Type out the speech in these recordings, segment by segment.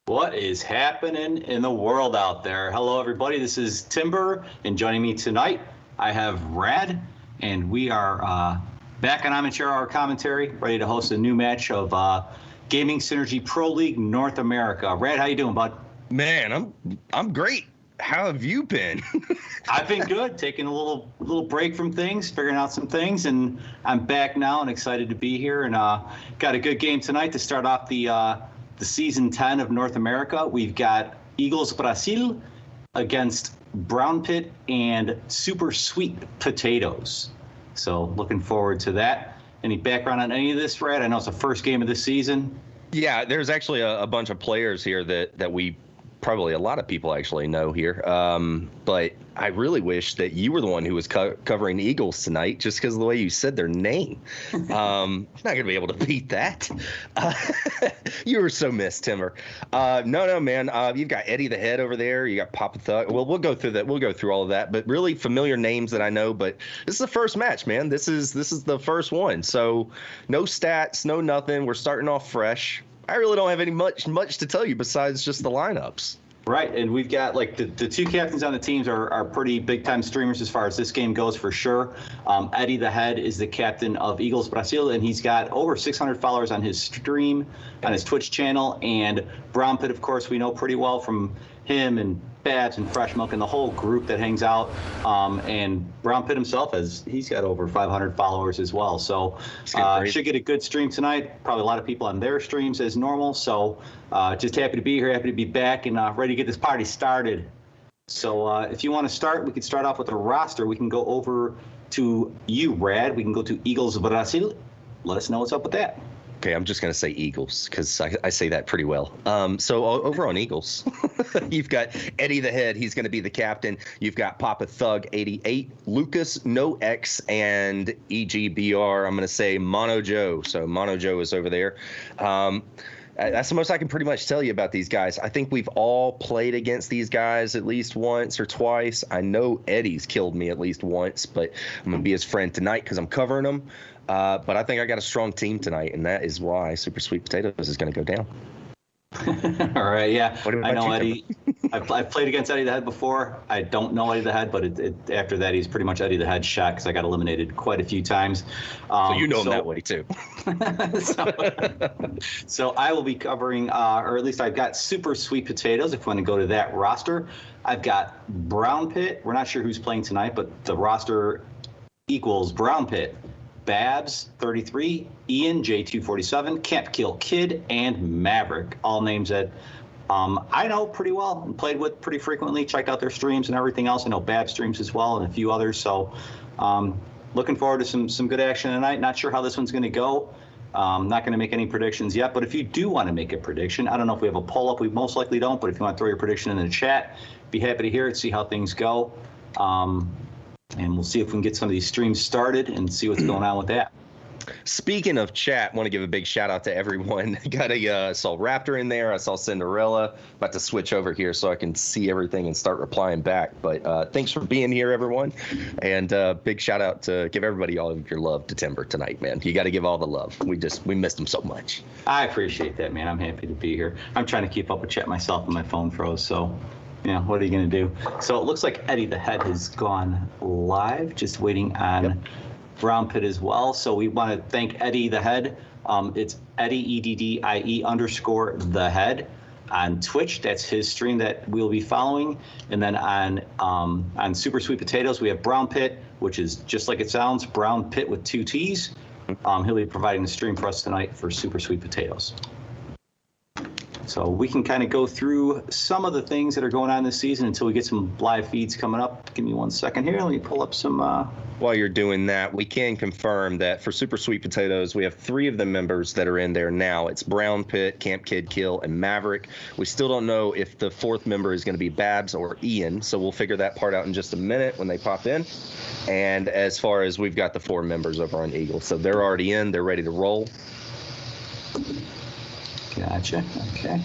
What is happening in the world out there? Hello, everybody. This is Timber, and joining me tonight, I have Rad, and we are back on Amateur Hour Commentary, ready to host a new match of Gaming Synergy Pro League North America. Rad, how you doing, bud? Man, I'm great. How have you been? I've been good, taking a little break from things, figuring out some things, and I'm back now and excited to be here. And got a good game tonight to start off the season 10 of North America. We've got Eagles Brasil against Brown Pit and Super Sweet Potatoes. So looking forward to that. Any background on any of this, Rad? I know it's the first game of the season. Yeah, there's actually a bunch of players here that we probably a lot of people actually know here. But I really wish that you were the one who was covering Eagles tonight, just because of the way you said their name. Not going to be able to beat that. You were so missed, Timber. No, man. You've got Eddie the Head over there. You got Papa Thug. Well, we'll go through that. We'll go through all of that. But really familiar names that I know. But this is the first match, man. This is the first one. So no stats, no nothing. We're starting off fresh. I really don't have any much to tell you besides just the lineups. Right, and we've got like the two captains on the teams are pretty big time streamers as far as this game goes for sure. Eddie the Head is the captain of Eagles Brasil, and he's got over 600 followers on his stream, on his Twitch channel. And Brown Pit, of course, we know pretty well from him and Babs and Fresh Milk and the whole group that hangs out. And Brown Pit himself he's got over 500 followers as well. So should get a good stream tonight. Probably a lot of people on their streams as normal. So just happy to be here, happy to be back, and ready to get this party started. So if you want to start, we could start off with a roster. We can go over to you, Rad. We can go to Eagles Brasil. Let us know what's up with that. Okay, I'm just going to say Eagles because I say that pretty well. So over on Eagles, you've got Eddie the Head. He's going to be the captain. You've got Papa Thug 88, Lucas No X, and EGBR. I'm going to say Mono Joe. So Mono Joe is over there. That's the most I can pretty much tell you about these guys. I think we've all played against these guys at least once or twice. I know Eddie's killed me at least once, but I'm going to be his friend tonight because I'm covering him. But I think I got a strong team tonight, and that is why Super Sweet Potatoes is going to go down. All right, yeah. I know Eddie. I've played against Eddie the Head before. I don't know Eddie the Head, but after that, he's pretty much Eddie the Head shot because I got eliminated quite a few times. So you know him that way, too. So I will be covering, or at least I've got Super Sweet Potatoes, if you want to go to that roster. I've got Brown Pit. We're not sure who's playing tonight, but the roster equals Brown Pit, Babs 33, Ian J247, Can't Kill Kid, and Maverick. All names that I know pretty well and played with pretty frequently. Checked out their streams and everything else. I know Babs streams as well and a few others. So looking forward to some good action tonight. Not sure how this one's going to go. Not going to make any predictions yet. But if you do want to make a prediction, I don't know if we have a poll up. We most likely don't. But if you want to throw your prediction in the chat, be happy to hear it, see how things go. And we'll see if we can get some of these streams started and see what's going on with that. Speaking of chat, want to give a big shout out to everyone. Saw Raptor in there. I saw Cinderella. About to switch over here so I can see everything and start replying back. But thanks for being here, everyone. And big shout out to give everybody all of your love to Timber tonight, man. You got to give all the love. We missed him so much. I appreciate that, man. I'm happy to be here. I'm trying to keep up with chat myself and my phone froze, so yeah, what are you going to do? So it looks like Eddie the Head has gone live, just waiting on Brown Pit as well. So we want to thank Eddie the Head. It's Eddie, EDDIE _ the Head on Twitch. That's his stream that we'll be following. And then on Super Sweet Potatoes, we have Brown Pit, which is just like it sounds, Brown Pit with 2 T's. He'll be providing the stream for us tonight for Super Sweet Potatoes. So we can kind of go through some of the things that are going on this season until we get some live feeds coming up. Give me 1 second here. Let me pull up some. While you're doing that, we can confirm that for Super Sweet Potatoes, we have 3 of the members that are in there now. It's Brown Pit, Camp Kid Kill, and Maverick. We still don't know if the 4th member is going to be Babs or Ian, so we'll figure that part out in just a minute when they pop in. And as far as we've got the 4 members over on Eagle, so they're already in. They're ready to roll. Gotcha. Okay.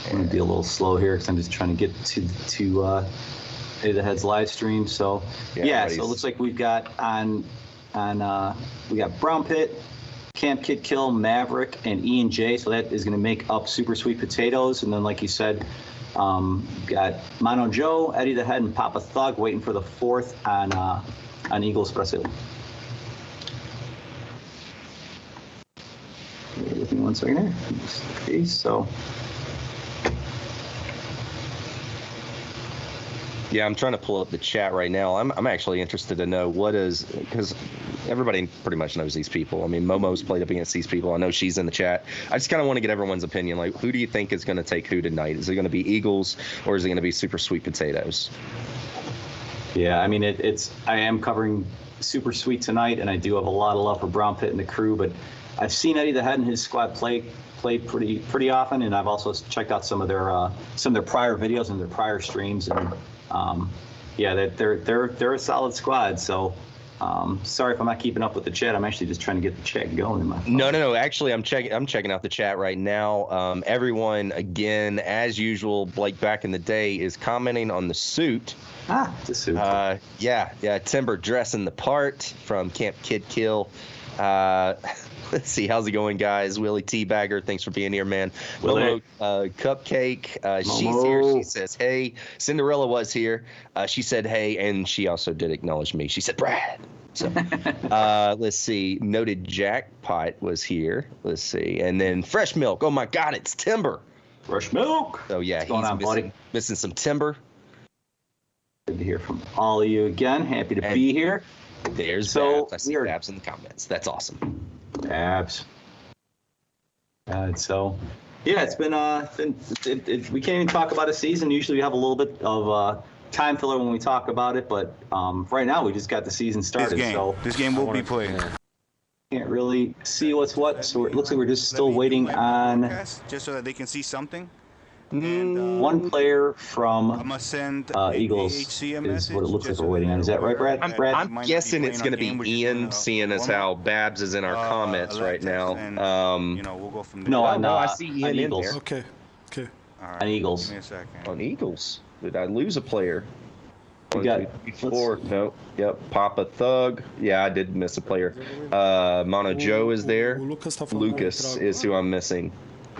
I'm going to be a little slow here because I'm just trying to get to Eddie the Head's live stream. So, so it looks like we've got we got Brown Pit, Camp Kid Kill, Maverick, and Ian J. So that is going to make up Super Sweet Potatoes. And then, like you said, got Mono Joe, Eddie the Head, and Papa Thug waiting for the fourth on Eagles Brasil. Give me 1 second here. Okay, so. Yeah, I'm trying to pull up the chat right now. I'm actually interested to know because everybody pretty much knows these people. I mean, Momo's played up against these people. I know she's in the chat. I just kind of want to get everyone's opinion. Like, who do you think is going to take who tonight? Is it going to be Eagles or is it going to be Super Sweet Potatoes? Yeah, I mean, I am covering Super Sweet tonight, and I do have a lot of love for Brown Pit and the crew, but I've seen Eddie the Head and his squad play pretty often, and I've also checked out some of their prior videos and their prior streams, and yeah, they're a solid squad. So sorry if I'm not keeping up with the chat. I'm actually just trying to get the chat going in my phone. No. Actually, I'm checking out the chat right now. Everyone, again, as usual, Blake back in the day is commenting on the suit. The suit. Yeah. Timber dressing the part from Camp Kid Kill. Let's see, how's it going, guys? Willie Teabagger, thanks for being here, man. Momo, Cupcake, she's here. She says, hey. Cinderella was here. She said, hey, and she also did acknowledge me. She said, Brad. So, let's see. Noted Jackpot was here. Let's see. And then Fresh Milk. Oh, my God, it's Timber. Fresh Milk. So, yeah, he's missing some Timber. Good to hear from all of you again. Happy to be here. There's Babs. I see Babs in the comments. That's awesome. Babs. So, yeah, it's been we can't even talk about a season. Usually we have a little bit of time filler when we talk about it, but right now we just got the season started. This game will be played. Can't really see what's what, so it looks like we're just still waiting on just so that they can see something. One player from Eagles is what it looks like we're waiting on. Is that right, Brad? I'm guessing it's going to be Ian, seeing as how Babs is in our comments right now. We'll go from there. No, I see Ian in Eagles. there. Okay. On Eagles. Give me a second. On Eagles. Did I lose a player? We got 4. No. Yep. Papa Thug. Yeah, I did miss a player. Mono Joe is there. Lucas is who I'm missing.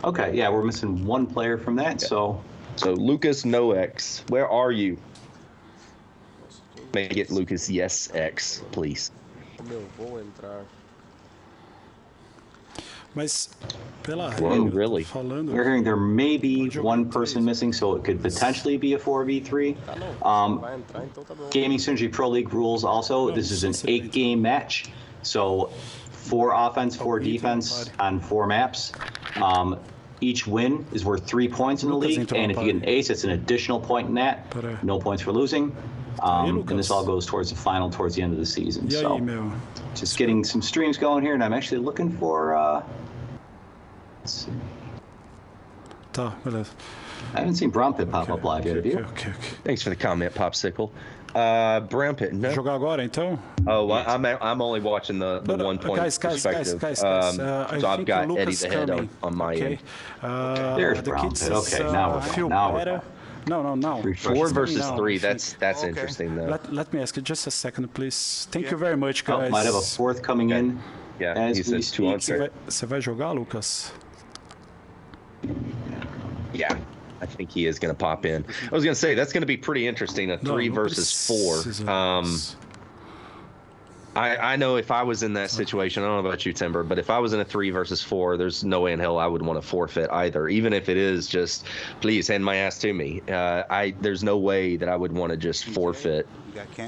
Okay, yeah, we're missing one player from that, so Lucas No X, where are you? Make it Lucas Yes X, please. Mas pela really? falando. We're hearing there may be one person missing, so it could potentially be a 4v3. Gaming Synergy Pro League rules also. This is an 8-game match, so 4 offense, 4 defense on 4 maps. Each win is worth 3 points in the league, and if you get an ace, it's an additional point in that. No points for losing. And this all goes towards the final, towards the end of the season. So just getting some streams going here, and I'm actually looking for. Let's see. Tá, beleza. I haven't seen Brown Pit pop up live yet, have you? Okay. Thanks for the comment, Popsicle. Brown Pit, no. Jogar agora, então? Oh, I'm only watching the 1 point perspective. Guys, so I've got Eddie the Head on my end. There's Brown Pit. Okay, now we're going. No. 4 versus 3. That's interesting, though. Let me ask you just a second, please. Thank you very much, guys. Might have a 4th coming in. Yeah, he says 2 on 3. Você vai jogar, Lucas? Yeah, I think he is going to pop in. I was going to say, that's going to be pretty interesting, a 3 versus 4. I know if I was in that situation, I don't know about you, Timber, but if I was in a 3 versus 4, there's no way in hell I would want to forfeit either. Even if it is just, please hand my ass to me. There's no way that I would want to just forfeit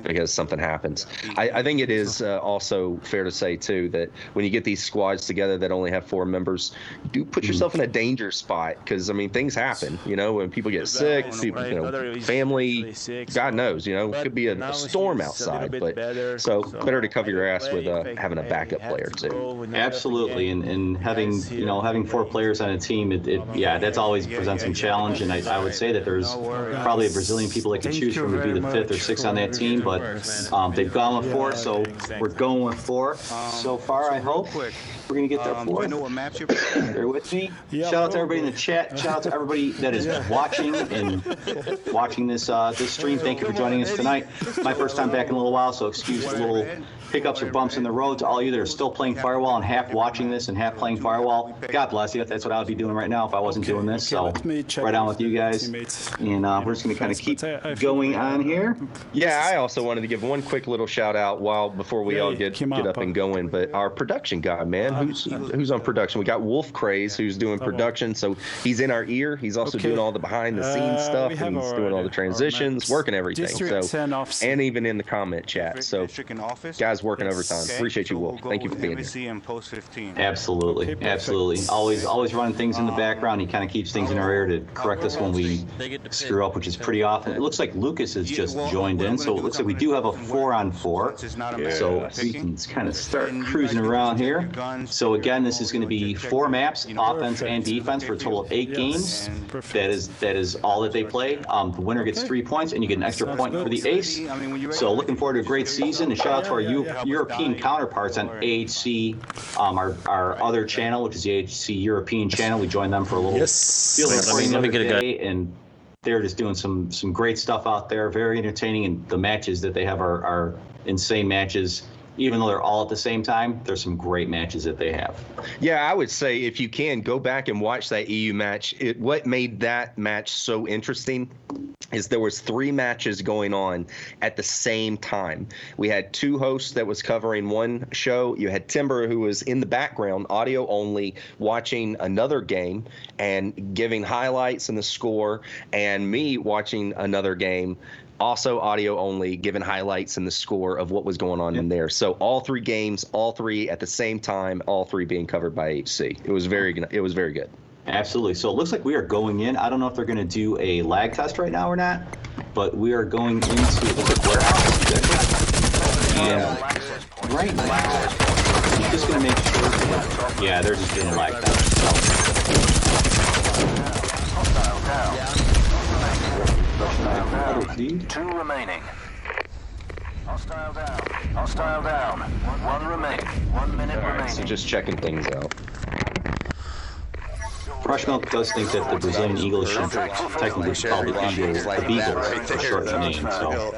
because something happens. I think it is also fair to say, too, that when you get these squads together that only have 4 members, you do put yourself in a danger spot because, I mean, things happen, when people get sick, people, family, God knows, it could be a storm outside. But so better to cover your ass with having a backup player, too. Absolutely. And having, having 4 players on a team, that's always presents some challenge. And I would say that there's probably a Brazilian people that can choose from to be the 5th or 6th on that team, but they've gone with 4, so we're going with 4 so far. I hope we're gonna get that 4. Bear with me. Shout out to everybody in the chat. Shout out to everybody that is watching and watching this stream. Thank you for joining us tonight. My first time back in a little while, so excuse the little hiccups or bumps in the road. To all you that are still playing Firewall and half watching this and half playing Firewall, God bless you. That's what I would be doing right now if I wasn't doing this. So let me check right on with you guys. teammates. And we're just going to kind of keep But I going think- on here. Yeah, I also wanted to give one quick little shout out before we Yeah, all it get came up up. and going. But our production guy, man, who's on production? We got Wolf Craze, who's doing production. So he's in our ear. He's also Okay. doing all the behind the scenes stuff, we have and he's our- doing all the our transitions, maps. working everything. District So 10 officer. and even in the comment chat. So District and office. guys working Yes. overtime. Okay, Appreciate you, so we'll Wolf. go Thank you for with being here. embassy and post 15. Absolutely, Okay, perfect. absolutely. Always running things in the background. He kind of keeps things in our ear to correct us when we screw up, which is pretty often. It looks like Lucas has just joined in, so it looks like we do have a 4-on-4. So we can kind of start cruising around here. So again, this is going to be 4 maps, offense and defense, for a total of 8 games. Perfect. That is all that they play. The winner gets 3 points, and you get an extra point for the ace. So looking forward to a great season, and shout out to our European counterparts on AHC, our other channel, which is the AHC European channel. We joined them for a little field recording the other day, and they're just doing some great stuff out there, very entertaining, and the matches that they have are insane matches. Even though they're all at the same time, there's some great matches that they have. Yeah, I would say if you can go back and watch that EU match, what made that match so interesting is there was 3 matches going on at the same time. We had 2 hosts that was covering one show. You had Timber, who was in the background, audio only, watching another game and giving highlights and the score, and me watching another game, also audio only, giving highlights and the score of what was going on in there. So all 3 games, all 3 at the same time, all 3 being covered by HC. It was very good. Absolutely. So it looks like we are going in. I don't know if they're going to do a lag test right now or not, but we are going into, it looks like warehouse. And right now, I'm just going to make sure. Yeah, they're just doing a lag test. Two remaining. Hostile down. Hostile down. 1 remaining. 1 minute All right, remaining. so just checking things out. Fresh Milk does think that the Brazilian Eagle should technically be called the Beagle for short name. So,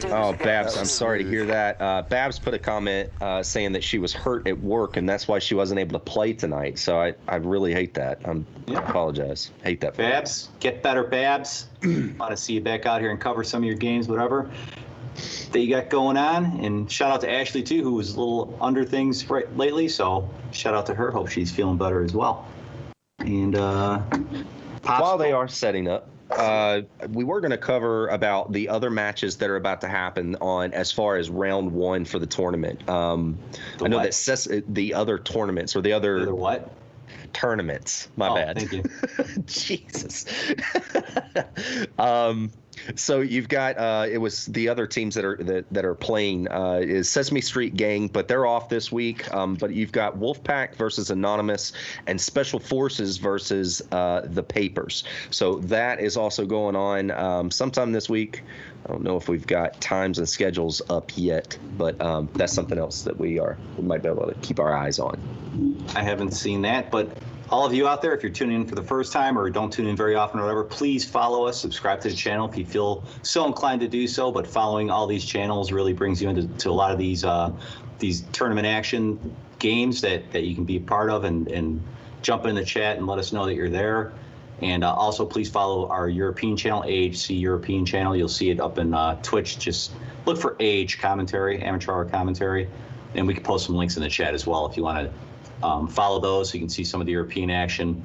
Oh, Babs, I'm sorry to hear that. Babs put a comment saying that she was hurt at work, and that's why she wasn't able to play tonight. So I really hate that. I apologize. Hate that. Babs, get better, Babs. Want to see you back out here and cover some of your games, whatever that you got going on. And shout out to Ashley too, who was a little under things lately. So shout out to her. Hope she's feeling better as well. And While they are setting up, we were going to cover about the other matches that are about to happen on as far as round 1 for the tournament. I know what? that says the other tournaments or the other what? Tournaments. My bad. Thank you. Jesus. So you've got it was the other teams that are playing is Sesame Street Gang, but they're off this week. But you've got Wolfpack versus Anonymous and Special Forces versus the Papers. So that is also going on sometime this week. I don't know if we've got times and schedules up yet, but that's something else that we might be able to keep our eyes on. I haven't seen that, but all of you out there, if you're tuning in for the first time or don't tune in very often or whatever, please follow us, subscribe to the channel if you feel so inclined to do so. But following all these channels really brings you into a lot of these tournament action games that you can be a part of, and jump in the chat and let us know that you're there. And also, please follow our European channel, AHC European channel. You'll see it up in Twitch. Just look for AH commentary, amateur hour commentary, and we can post some links in the chat as well if you want to follow those, so you can see some of the European action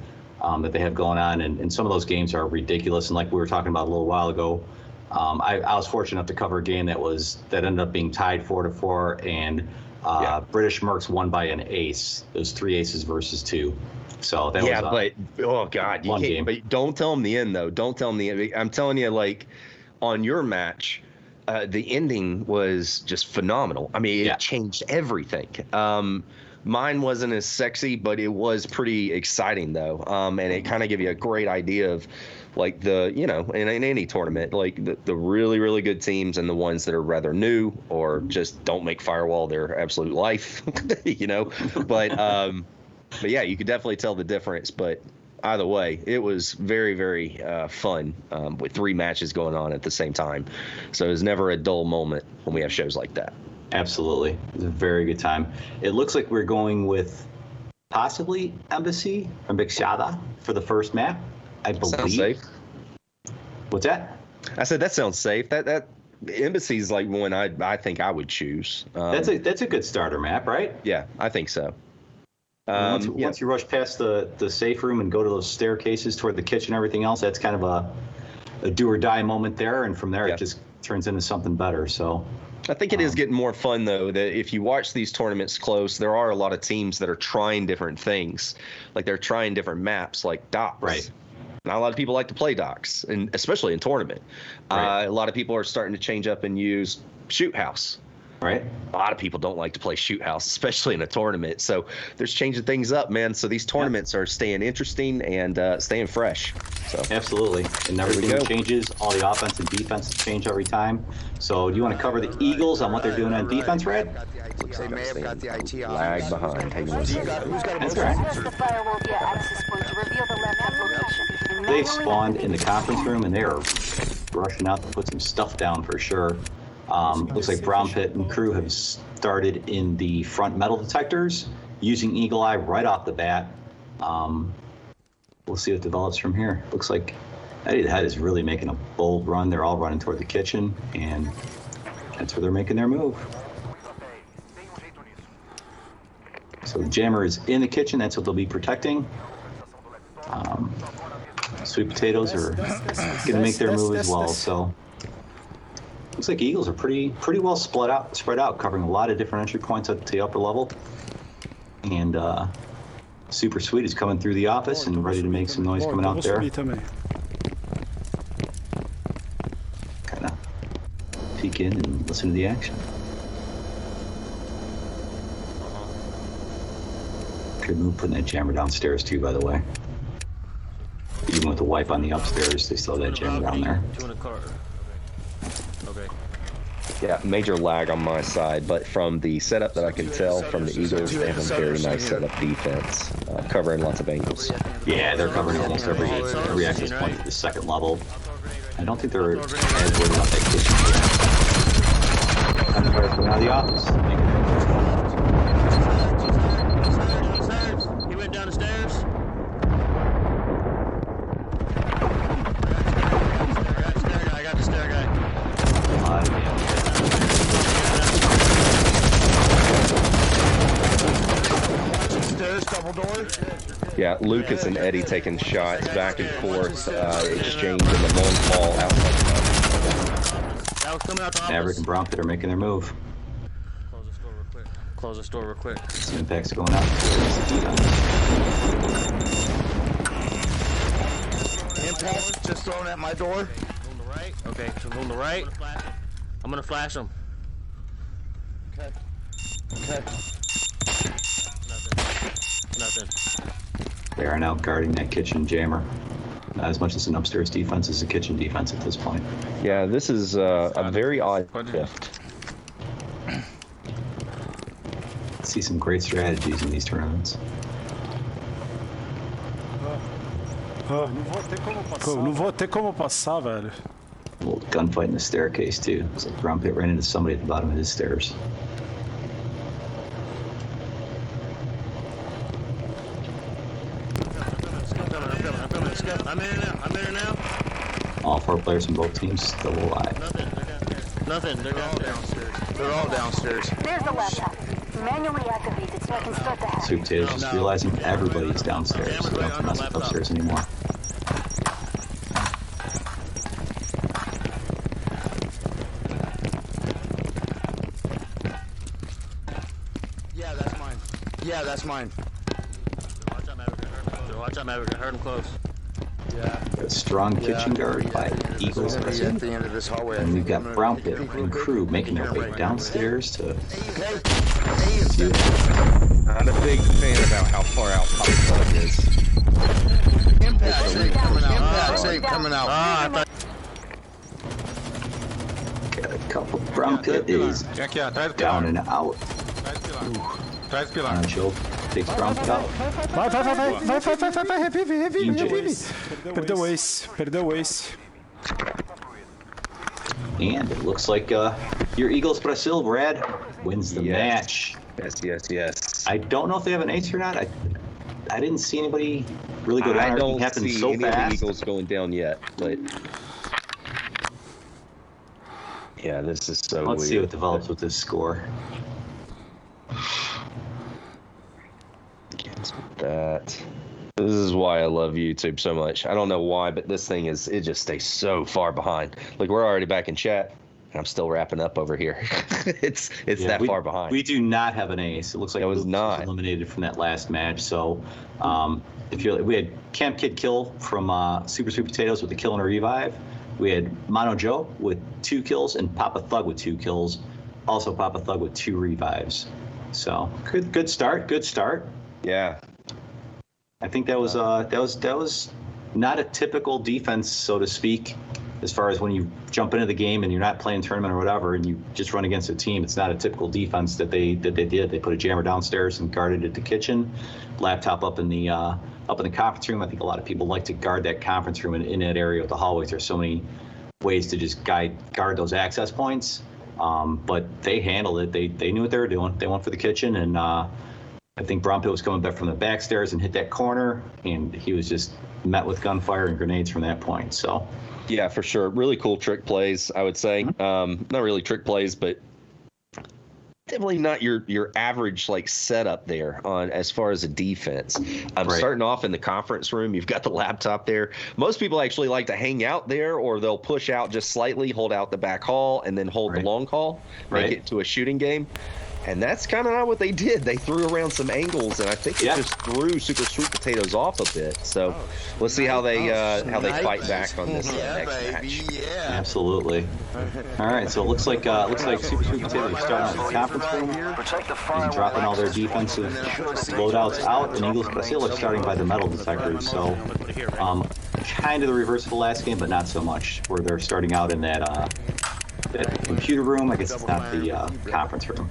that they have going on. And some of those games are ridiculous. And like we were talking about a little while ago, I was fortunate enough to cover a game that ended up being tied 4-4, and British Mercs won by an ace. Those 3 aces versus 2. So that was but oh god, you can't. Game. But don't tell them the end though. Don't tell them the end. I'm telling you, like on your match, the ending was just phenomenal. I mean, it changed everything. Mine wasn't as sexy, but it was pretty exciting though. And it kind of gave you a great idea of like in any tournament, like the really, really good teams and the ones that are rather new or just don't make Firewall their absolute life, But yeah, you could definitely tell the difference. But either way, it was very, very fun with 3 matches going on at the same time. So it was never a dull moment when we have shows like that. Absolutely. It was a very good time. It looks like we're going with possibly Embassy or Mixada for the first map, I believe. Sounds safe. What's that? I said that sounds safe. That Embassy's like one I think I would choose. That's a good starter map, right? Yeah, I think so. Once you rush past the safe room and go to those staircases toward the kitchen and everything else, that's kind of a do or die moment there, and from there it just turns into something better. So I think it is getting more fun, though, that if you watch these tournaments close, there are a lot of teams that are trying different things. Like they're trying different maps, like docks. Right. Not a lot of people like to play docks, and especially in tournament. Right. A lot of people are starting to change up and use shoot house. Right. A lot of people don't like to play shoot house, especially in a tournament. So there's changing things up, man. So these tournaments are staying interesting and staying fresh. So absolutely. And everything changes. All the offense and defense change every time. So do you want to cover the Eagles on what they're doing on defense, Red? They may have got the IT lag behind. Hang on a second. That's all right. The firewall via access point to reveal the lab location. They spawned in the conference room and they are rushing out to put some stuff down for sure. Looks like Brown Pit and crew have started in the front metal detectors using Eagle Eye right off the bat. We'll see what develops from here. Looks like Eddie the Head is really making a bold run. They're all running toward the kitchen, and that's where they're making their move. So the jammer is in the kitchen. That's what they'll be protecting. Sweet potatoes are going to make their move as well. So looks like Eagles are pretty well spread out, covering a lot of different entry points up to the upper level. And Super Sweet is coming through the office and ready to make some noise coming out there. Kind of peek in and listen to the action. Good move putting that jammer downstairs too, by the way. Even with the wipe on the upstairs, they still have that jammer down there. Yeah, major lag on my side, but from the setup that I can tell from the Eagles, they have a very nice setup defense, covering lots of angles. Yeah, they're covering almost every access point at the second level. I don't think they're as worried about that kitchen yet. And they're coming out of the office. He went down the stairs. I got the stair guy. Stairs, double door. Yeah, Lucas and Eddie taking shots back and forth, exchanging the long ball That was coming out the office. Maverick and Brown Pit are making their move. Close the store real quick. Close the store real quick. Some impacts going out. Impact just thrown at my door. On the right. Okay, so on the right. I'm gonna flash him. Okay. Okay. Nothing. They are now guarding that kitchen jammer. Not as much as an upstairs defense as a kitchen defense at this point. Yeah, this is a very odd shift. See some great strategies in these tournaments. Não vou ter como passar, velho. A little gunfight in the staircase too. Looks like Brown Pit ran into somebody at the bottom of his stairs. I'm in there now. All 4 players from both teams still alive. Nothing. They're downstairs. They're all downstairs. There's the laptop. Manually activated so I can start the hack. Sweet Potatoes just realizing everybody's downstairs, so they don't have to mess with upstairs anymore. Yeah, that's mine. Yeah, that's mine. Watch out, Maverick. Hurt him close. Yeah. A strong kitchen guard by Eagles At the end of this hallway. and we've got Brown Pit and crew making their way downstairs to Not a big fan about how far out Pop Club is. Impacts ain't coming out. Impacts ain't coming out. get a couple. Brown Pit is down and out. Chill. Takes Brown Pit out. Vai, revive. Perdeu o ace. And it looks like your Eagles Brasil, Brad, wins the match. Yes. I don't know if they have an ace or not. I didn't see anybody really go down. I don't happen see so any fast. of the Eagles going down yet, but yeah, this is so Let's weird. see what develops with this score. Cancel that. This is why I love YouTube so much. I don't know why, but this thing it just stays so far behind. Like, we're already back in chat, and I'm still wrapping up over here. it's that far behind. We do not have an ace. It looks like It was Lucas not eliminated from that last match. So we had Camp Kid kill from Super Sweet Potatoes with the kill and a revive. We had Mono Joe with 2 kills and Papa Thug with 2 kills. Also Papa Thug with 2 revives. So good start. Good start. Yeah. I think that was not a typical defense, so to speak, as far as when you jump into the game and you're not playing tournament or whatever, and you just run against a team. It's not a typical defense that they did. They put a jammer downstairs and guarded at the kitchen, laptop up in the conference room. I think a lot of people like to guard that conference room in that area with the hallways. There's so many ways to just guard those access points. But they handled it. They knew what they were doing. They went for the kitchen, and I think Brown Pit was coming back from the back stairs and hit that corner, and he was just met with gunfire and grenades from that point. So, yeah, for sure. Really cool trick plays, I would say. Not really trick plays, but definitely not your average like setup there on as far as a defense. Starting off in the conference room, you've got the laptop there. Most people actually like to hang out there, or they'll push out just slightly, hold out the back hall, and then hold the long hall, make it to a shooting game. And that's kind of not what they did. They threw around some angles, and I think it just threw Super Sweet Potatoes off a bit. So let's see how they fight back on this next match. Yeah. Absolutely. All right, so it looks like Super Sweet Potatoes are starting at the conference room and dropping all their defensive loadouts out, and Eagles Brasil are starting by the metal detectors. So kind of the reverse of the last game, but not so much, where they're starting out in that computer room. I guess it's not the conference room.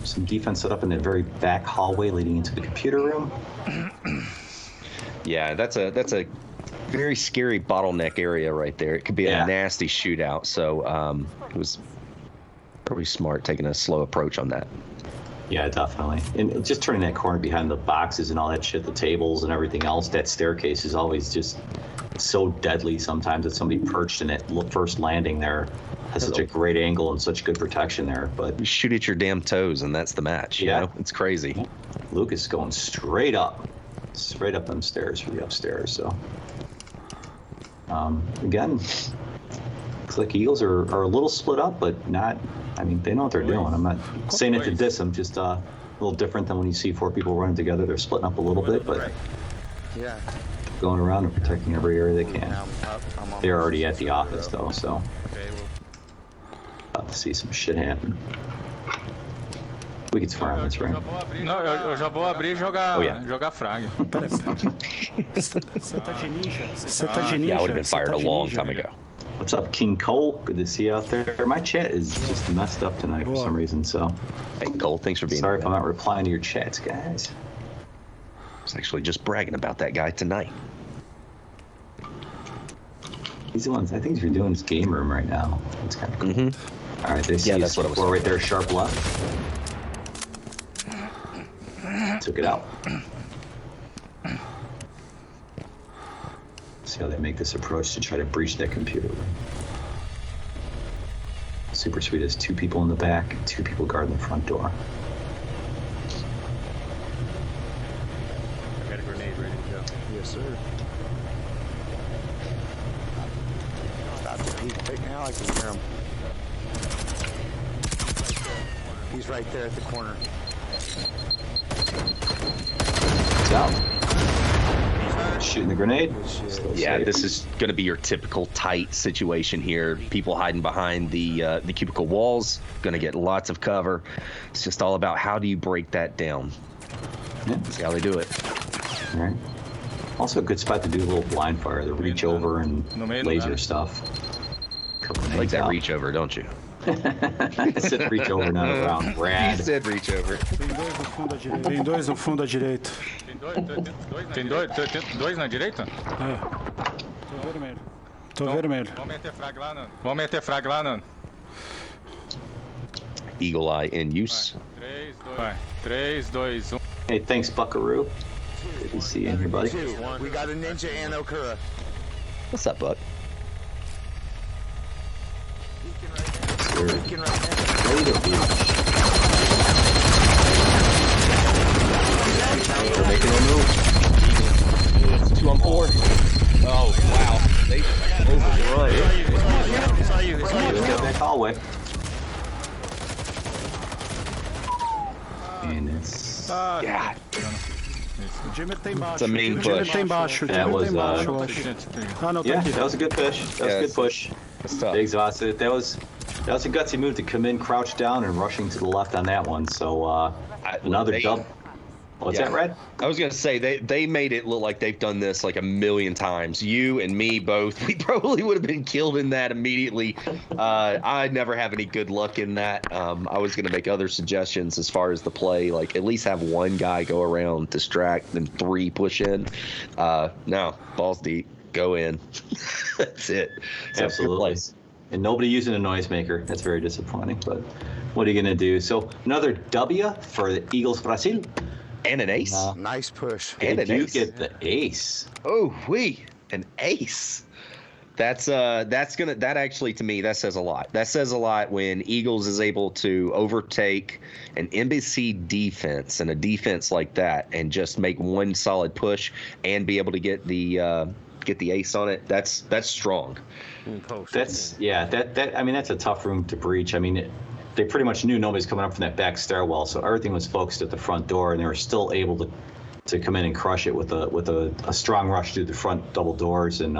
Some defense set up in that very back hallway leading into the computer room. Yeah, that's a very scary bottleneck area right there. It could be a nasty shootout. So it was pretty smart taking a slow approach on that. Yeah, definitely. And just turning that corner behind the boxes and all that shit, the tables and everything else, that staircase is always just so deadly sometimes that somebody perched in that first landing there has such a great angle and such good protection there. But you shoot at your damn toes, and that's the match. You know? It's crazy. Yeah. Lucas is going straight up them stairs for the upstairs. So again, looks like Eagles are a little split up, but not. I mean, they know what they're doing. I'm not saying it to diss them, just a little different than when you see 4 people running together. They're splitting up a little bit, but going around and protecting every area they can. They're already at the office, though, so about to see some shit happen. We can farm this ring. Não, eu já vou abrir e jogar frag. Você tá de ninja? Yeah, I would have been fired a long time ago. What's up, King Cole? Good to see you out there. My chat is just messed up tonight for some reason, so. Hey, Cole, thanks for being here. Sorry if I'm not replying to your chats, guys. I was actually just bragging about that guy tonight. He's the ones, I think he's doing his game room right now. It's kind of cool. All right, they see you that's what I was right there, sharp left. Took it out. See how they make this approach to try to breach that computer room. Super Sweet has 2 people in the back, 2 people guarding the front door. I got a grenade ready to go. Yes, sir. Stop it. He's picking out. I can hear him. He's right there at the corner. It's out. Shooting the grenade. Yeah, this is going to be your typical tight situation here. People hiding behind the cubicle walls, going to get lots of cover. It's just all about how do you break that down. Yeah. See how they do it. All right. Also a good spot to do a little blind fire, the reach over and laser stuff. You like that reach over, don't you? I said reach over, not around. He Rad. said reach over. Tem dois no fundo à direita. Tem dois na direita? É. Tô vermelho. Tô vermelho. Vamos meter frag lá, Nando. Vamos meter frag lá, Nando. Eagle eye in use. 3, 2, 1. Hey, thanks, Buckaroo. Good to see you in here, buddy. We got a ninja and Okura. What's up, Buck? Beacon right We're making a move. 2 on 4. Oh, wow. They overrun. Saw you. Let's go back hallway. And it's... God. O Jimmer tá embaixo. It's a main O Jimmer push. tá embaixo. O That Jimmer was, tá embaixo, eu acho. Ah, não, tá Yeah, aqui. that was a good push. That was a good push. That's tough. They exhausted. That was a gutsy move to come in, crouch down, and rushing to the left on that one. So another dub. What's that, Red? I was gonna say they made it look like they've done this like a million times. You and me both. We probably would have been killed in that immediately. I never have any good luck in that. I was gonna make other suggestions as far as the play, like at least have one guy go around, distract, then 3 push in. No, balls deep, go in. That's it. So, Absolutely. And nobody using a noisemaker. That's very disappointing. But what are you gonna do? So another W for the Eagles Brasil. And an ace. Nice push. And They an do ace. get the ace. Oh, an ace. That actually, to me, that says a lot. That says a lot when Eagles is able to overtake an embassy defense and a defense like that and just make one solid push and be able to get the ace on it. That's strong. That's I mean, that's a tough room to breach. I mean, they pretty much knew nobody's coming up from that back stairwell, so everything was focused at the front door, and they were still able to come in and crush it with a strong rush through the front double doors. And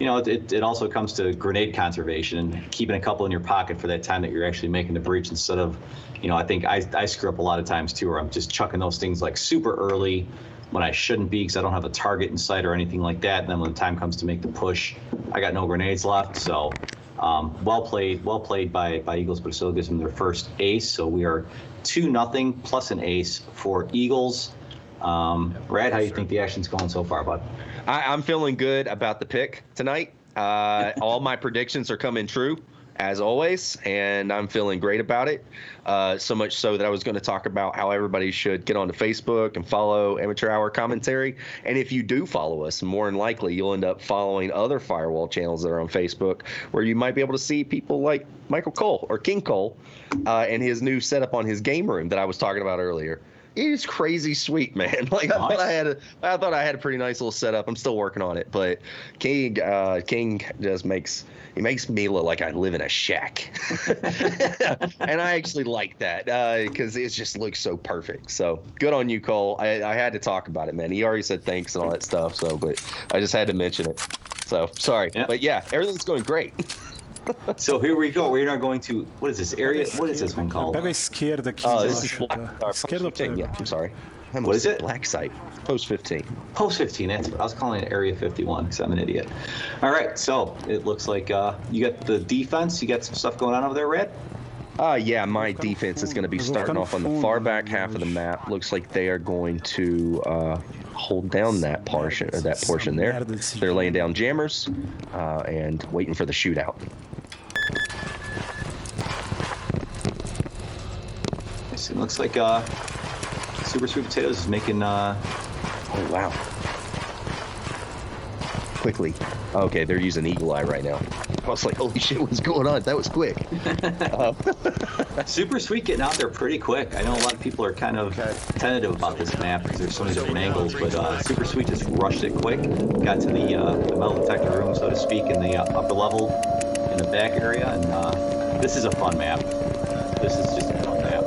it also comes to grenade conservation and keeping a couple in your pocket for that time that you're actually making the breach, instead of, I think I screw up a lot of times too, where I'm just chucking those things like super early when I shouldn't be, because I don't have a target in sight or anything like that. And then when the time comes to make the push, I got no grenades left. So well played by Eagles, but it still gives them their first ace. So we are 2-0 plus an ace for Eagles. Brad, how do you think the action's going so far, bud? I'm feeling good about the pick tonight. All my predictions are coming true, as always, and I'm feeling great about it. So much so that I was going to talk about how everybody should get onto Facebook and follow Amateur Hour Commentary. And if you do follow us, more than likely you'll end up following other Firewall channels that are on Facebook, where you might be able to see people like Michael Cole or King Cole and his new setup on his game room that I was talking about earlier. It's crazy sweet, man. Like nice. I thought I had a pretty nice little setup. I'm still working on it, but King just makes me look like I live in a shack, and I actually like that because it just looks so perfect. So good on you, Cole. I had to talk about it, man. He already said thanks and all that stuff. So, but I just had to mention it. So sorry, but yeah, everything's going great. So here we go. We're now going to, what is this area? What is this one called? Pega a esquerda aqui. Oh, this is embaixo, black. tá? Esquerda 15, yeah, I'm sorry. What is it? Black site. Post 15. Post 15. That's what I was calling it, Area 51, because I'm an idiot. All right, so it looks like you got the defense. You got some stuff going on over there, Red? Yeah, my defense is going to be starting off on the far back half of the map. Looks like they are going to hold down that portion there. They're laying down jammers and waiting for the shootout. It looks like Super Sweet Potatoes is making. Oh wow! Quickly. Okay, they're using Eagle Eye right now. I was like, holy shit, what's going on? That was quick. Super Sweet getting out there pretty quick. I know a lot of people are kind of tentative about this map because there's so many different angles, but Super Sweet just rushed it quick. Got to the metal detector room, so to speak, in the upper level, in the back area, and this is a fun map. This is just a fun map.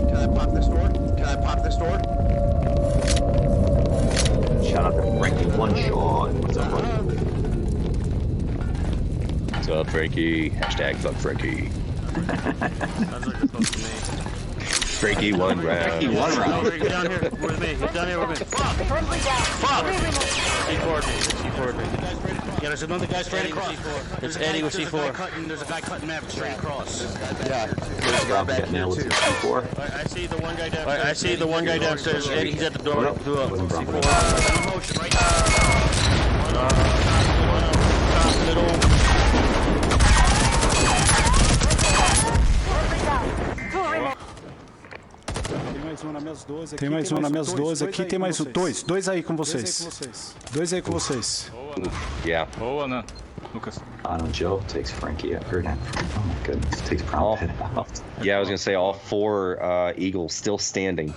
Can I pop this door? Can I pop this door? Shout out to Frankie One Shot. What's up, buddy? What's up, Frankie? Hashtag fuck Frankie. Sounds like you're close to me. Frankie one round. Frankie, one round. Get down here with me. Get down here with me. Friendly down. Fuck! Three remaining. C4 me. C4 me. Yeah, there's another guy straight across. It's Eddie with C4. There's a guy cutting Maverick straight across. Yeah. There's a guy Rob back got here nailed too. with C4. I see the one guy downstairs. I see the one guy downstairs. Eddie, he's at the door. Nope. Blew up. Wasn't Rob. C4. Motion right now. Top middle. Two remaining. Tem mais um na mesa 12 aqui. Tem mais um. Dois aí com vocês. Dois aí com vocês. Yeah. Boa, Nan. Lucas. Joe takes Frankie out. Or not. Oh my goodness. Takes Brown Pit out. Yeah, I was gonna say all 4 Eagles still standing.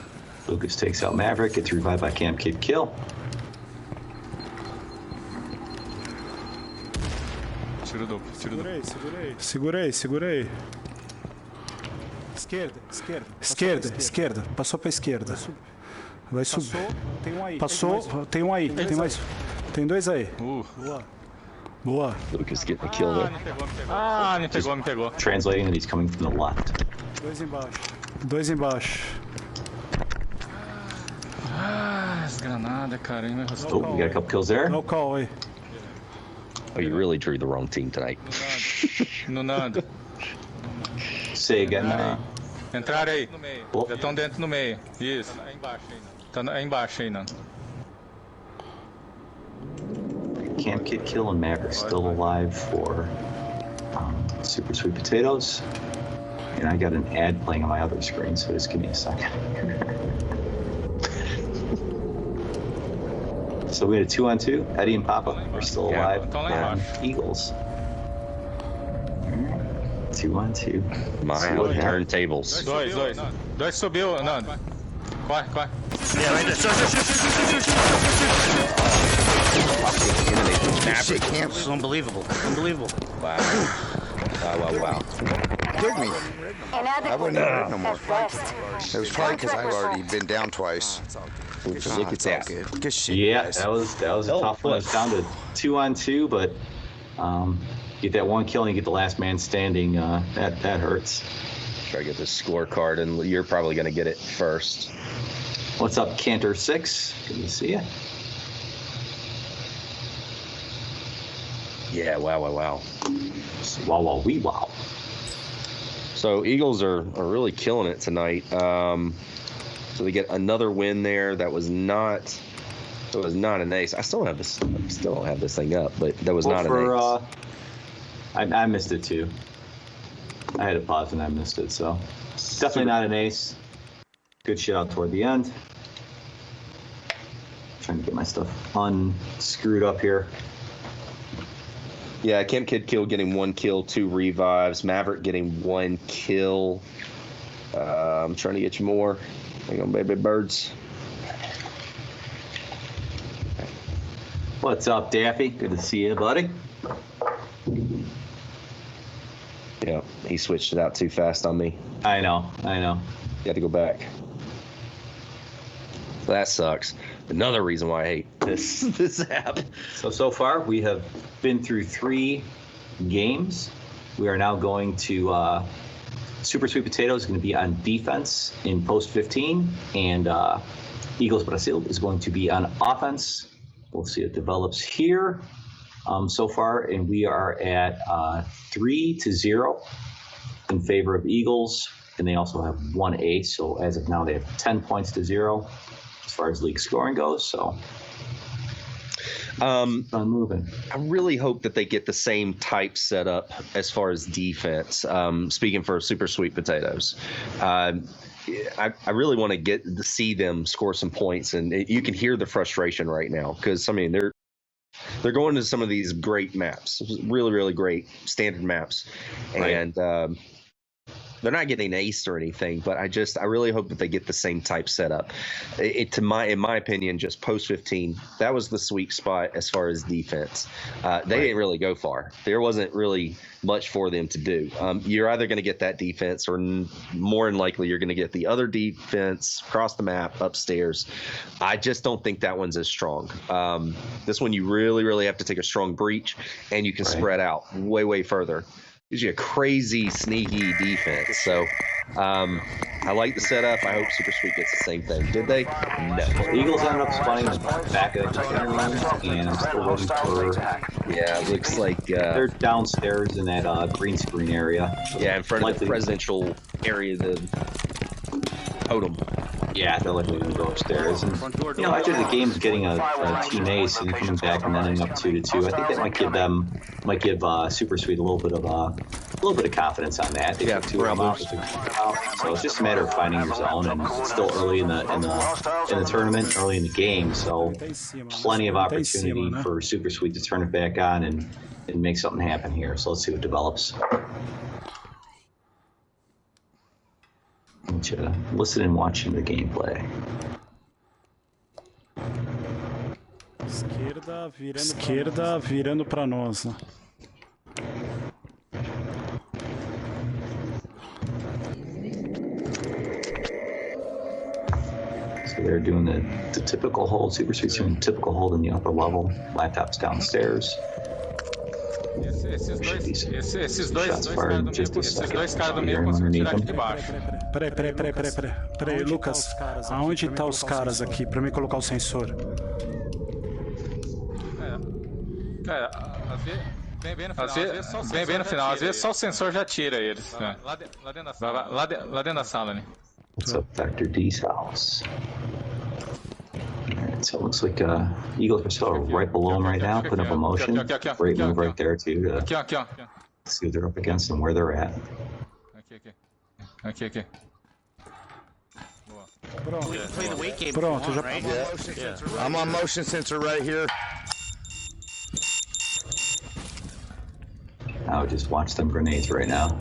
Lucas takes out Maverick. Gets revived by Camp Kid Kill. Tira o duplo, tira o duplo. Segurei. Esquerda. Passou pra esquerda. Vai subir. Passou, tem um aí. Tem mais. Tem dois aí. Boa. Lucas getting the kill there. Me pegou. Translating that he's coming from the left. Dois embaixo. As granadas, cara. Hein? Oh, we got a couple kills there. No call aí. Oh, you really drew the wrong team tonight. No nada. Say again. Entraram aí. Oh. Já estão dentro no meio. Isso. Tá aí embaixo aí, Nan. Camp Kid Kill and Maverick still alive for Super Sweet Potatoes. And I got an ad playing on my other screen, so just give me a second. So we had a 2-on-2. Eddie and Papa are still alive. And Eagles. 2-on-2. My turntables. Dois subiu, Nan. Corre. Yeah, right there. Shit, camp is unbelievable. Wow. Dig me. I wouldn't have heard no more. At best. It was probably because I've already been down twice. Look Ah, at it's all that. good. Good shit, Yeah, guys. that was a Oh, tough one. It's down to 2-on-2, but get that one kill and you get the last man standing. That hurts. Try to get this scorecard, and you're probably going to get it first. What's up, Cantor 6? Good to see you. Yeah, wow. Wow. So Eagles are really killing it tonight. So they get another win there. That was not an ace. I still don't have this thing up, but that was not an ace. I missed it too. I had to pause and I missed it, so definitely not an ace. Good shit out toward the end. Trying to get my stuff unscrewed up here. Yeah, Camp Kid Kill getting 1 kill, 2 revives. Maverick getting 1 kill. I'm trying to get you more. Hang on, baby birds. What's up, Daffy? Good to see you, buddy. Yeah, he switched it out too fast on me. I know. Got to go back. That sucks. Another reason why I hate this app. So far we have been through 3 games. We are now going to Super Sweet Potatoes is going to be on defense in post 15, and Eagles Brasil is going to be on offense. We'll see it develops here so far, and we are at 3-0 in favor of Eagles, and they also have 1 ace. So as of now, they have 10 points to 0 as far as league scoring goes. So moving. I really hope that they get the same type set up as far as defense. Speaking for Super Sweet Potatoes, I really want to get to see them score some points, and you can hear the frustration right now because I mean they're going to some of these great maps, really great standard maps, Right. and they're not getting aced or anything, but I really hope that they get the same type setup. In my opinion, just post 15, that was the sweet spot as far as defense. They didn't really go far. There wasn't really much for them to do. You're either going to get that defense, or more than likely you're going to get the other defense across the map upstairs. I just don't think that one's as strong. This one you really have to take a strong breach, and you can spread out way further. Gives you a crazy sneaky defense. So I like the setup. I hope Super Sweet gets the same thing. Did they? No. The Eagles ended up spawning in the back of the container room, and I'm still waiting for. Yeah, it looks like they're downstairs in that green screen area. Yeah, in front of the presidential area, the totem. Yeah, they're likely going to go upstairs. And, you know, after the game's getting a team ace and coming back and ending up 2-2, I think that might give Super Sweet a little bit of confidence on that. They took 2 of them out, so it's just a matter of finding your zone, and it's still early in the tournament, early in the game, so plenty of opportunity for Super Sweet to turn it back on and make something happen here. So let's see what develops. Listen and watching the gameplay. Esquerda virando para nós. Né? So they're doing the typical hold. Super Sweet's doing the typical hold in the upper level. Laptops downstairs. Esses dois caras do meio conseguem tirar aqui de baixo. Peraí, Lucas, aonde tá os caras aqui pra mim colocar o sensor? Bem no final, às vezes só o sensor já tira eles. Lá dentro da sala ali. What's up, Dr. D's house? Alright, so it looks like Eagles are still right below him right now, putting up a motion. Great move right there, too, to see what they're up against and where they're at. Aqui. Pronto, já... I'm on motion sensor right here. I would just watch them grenades right now.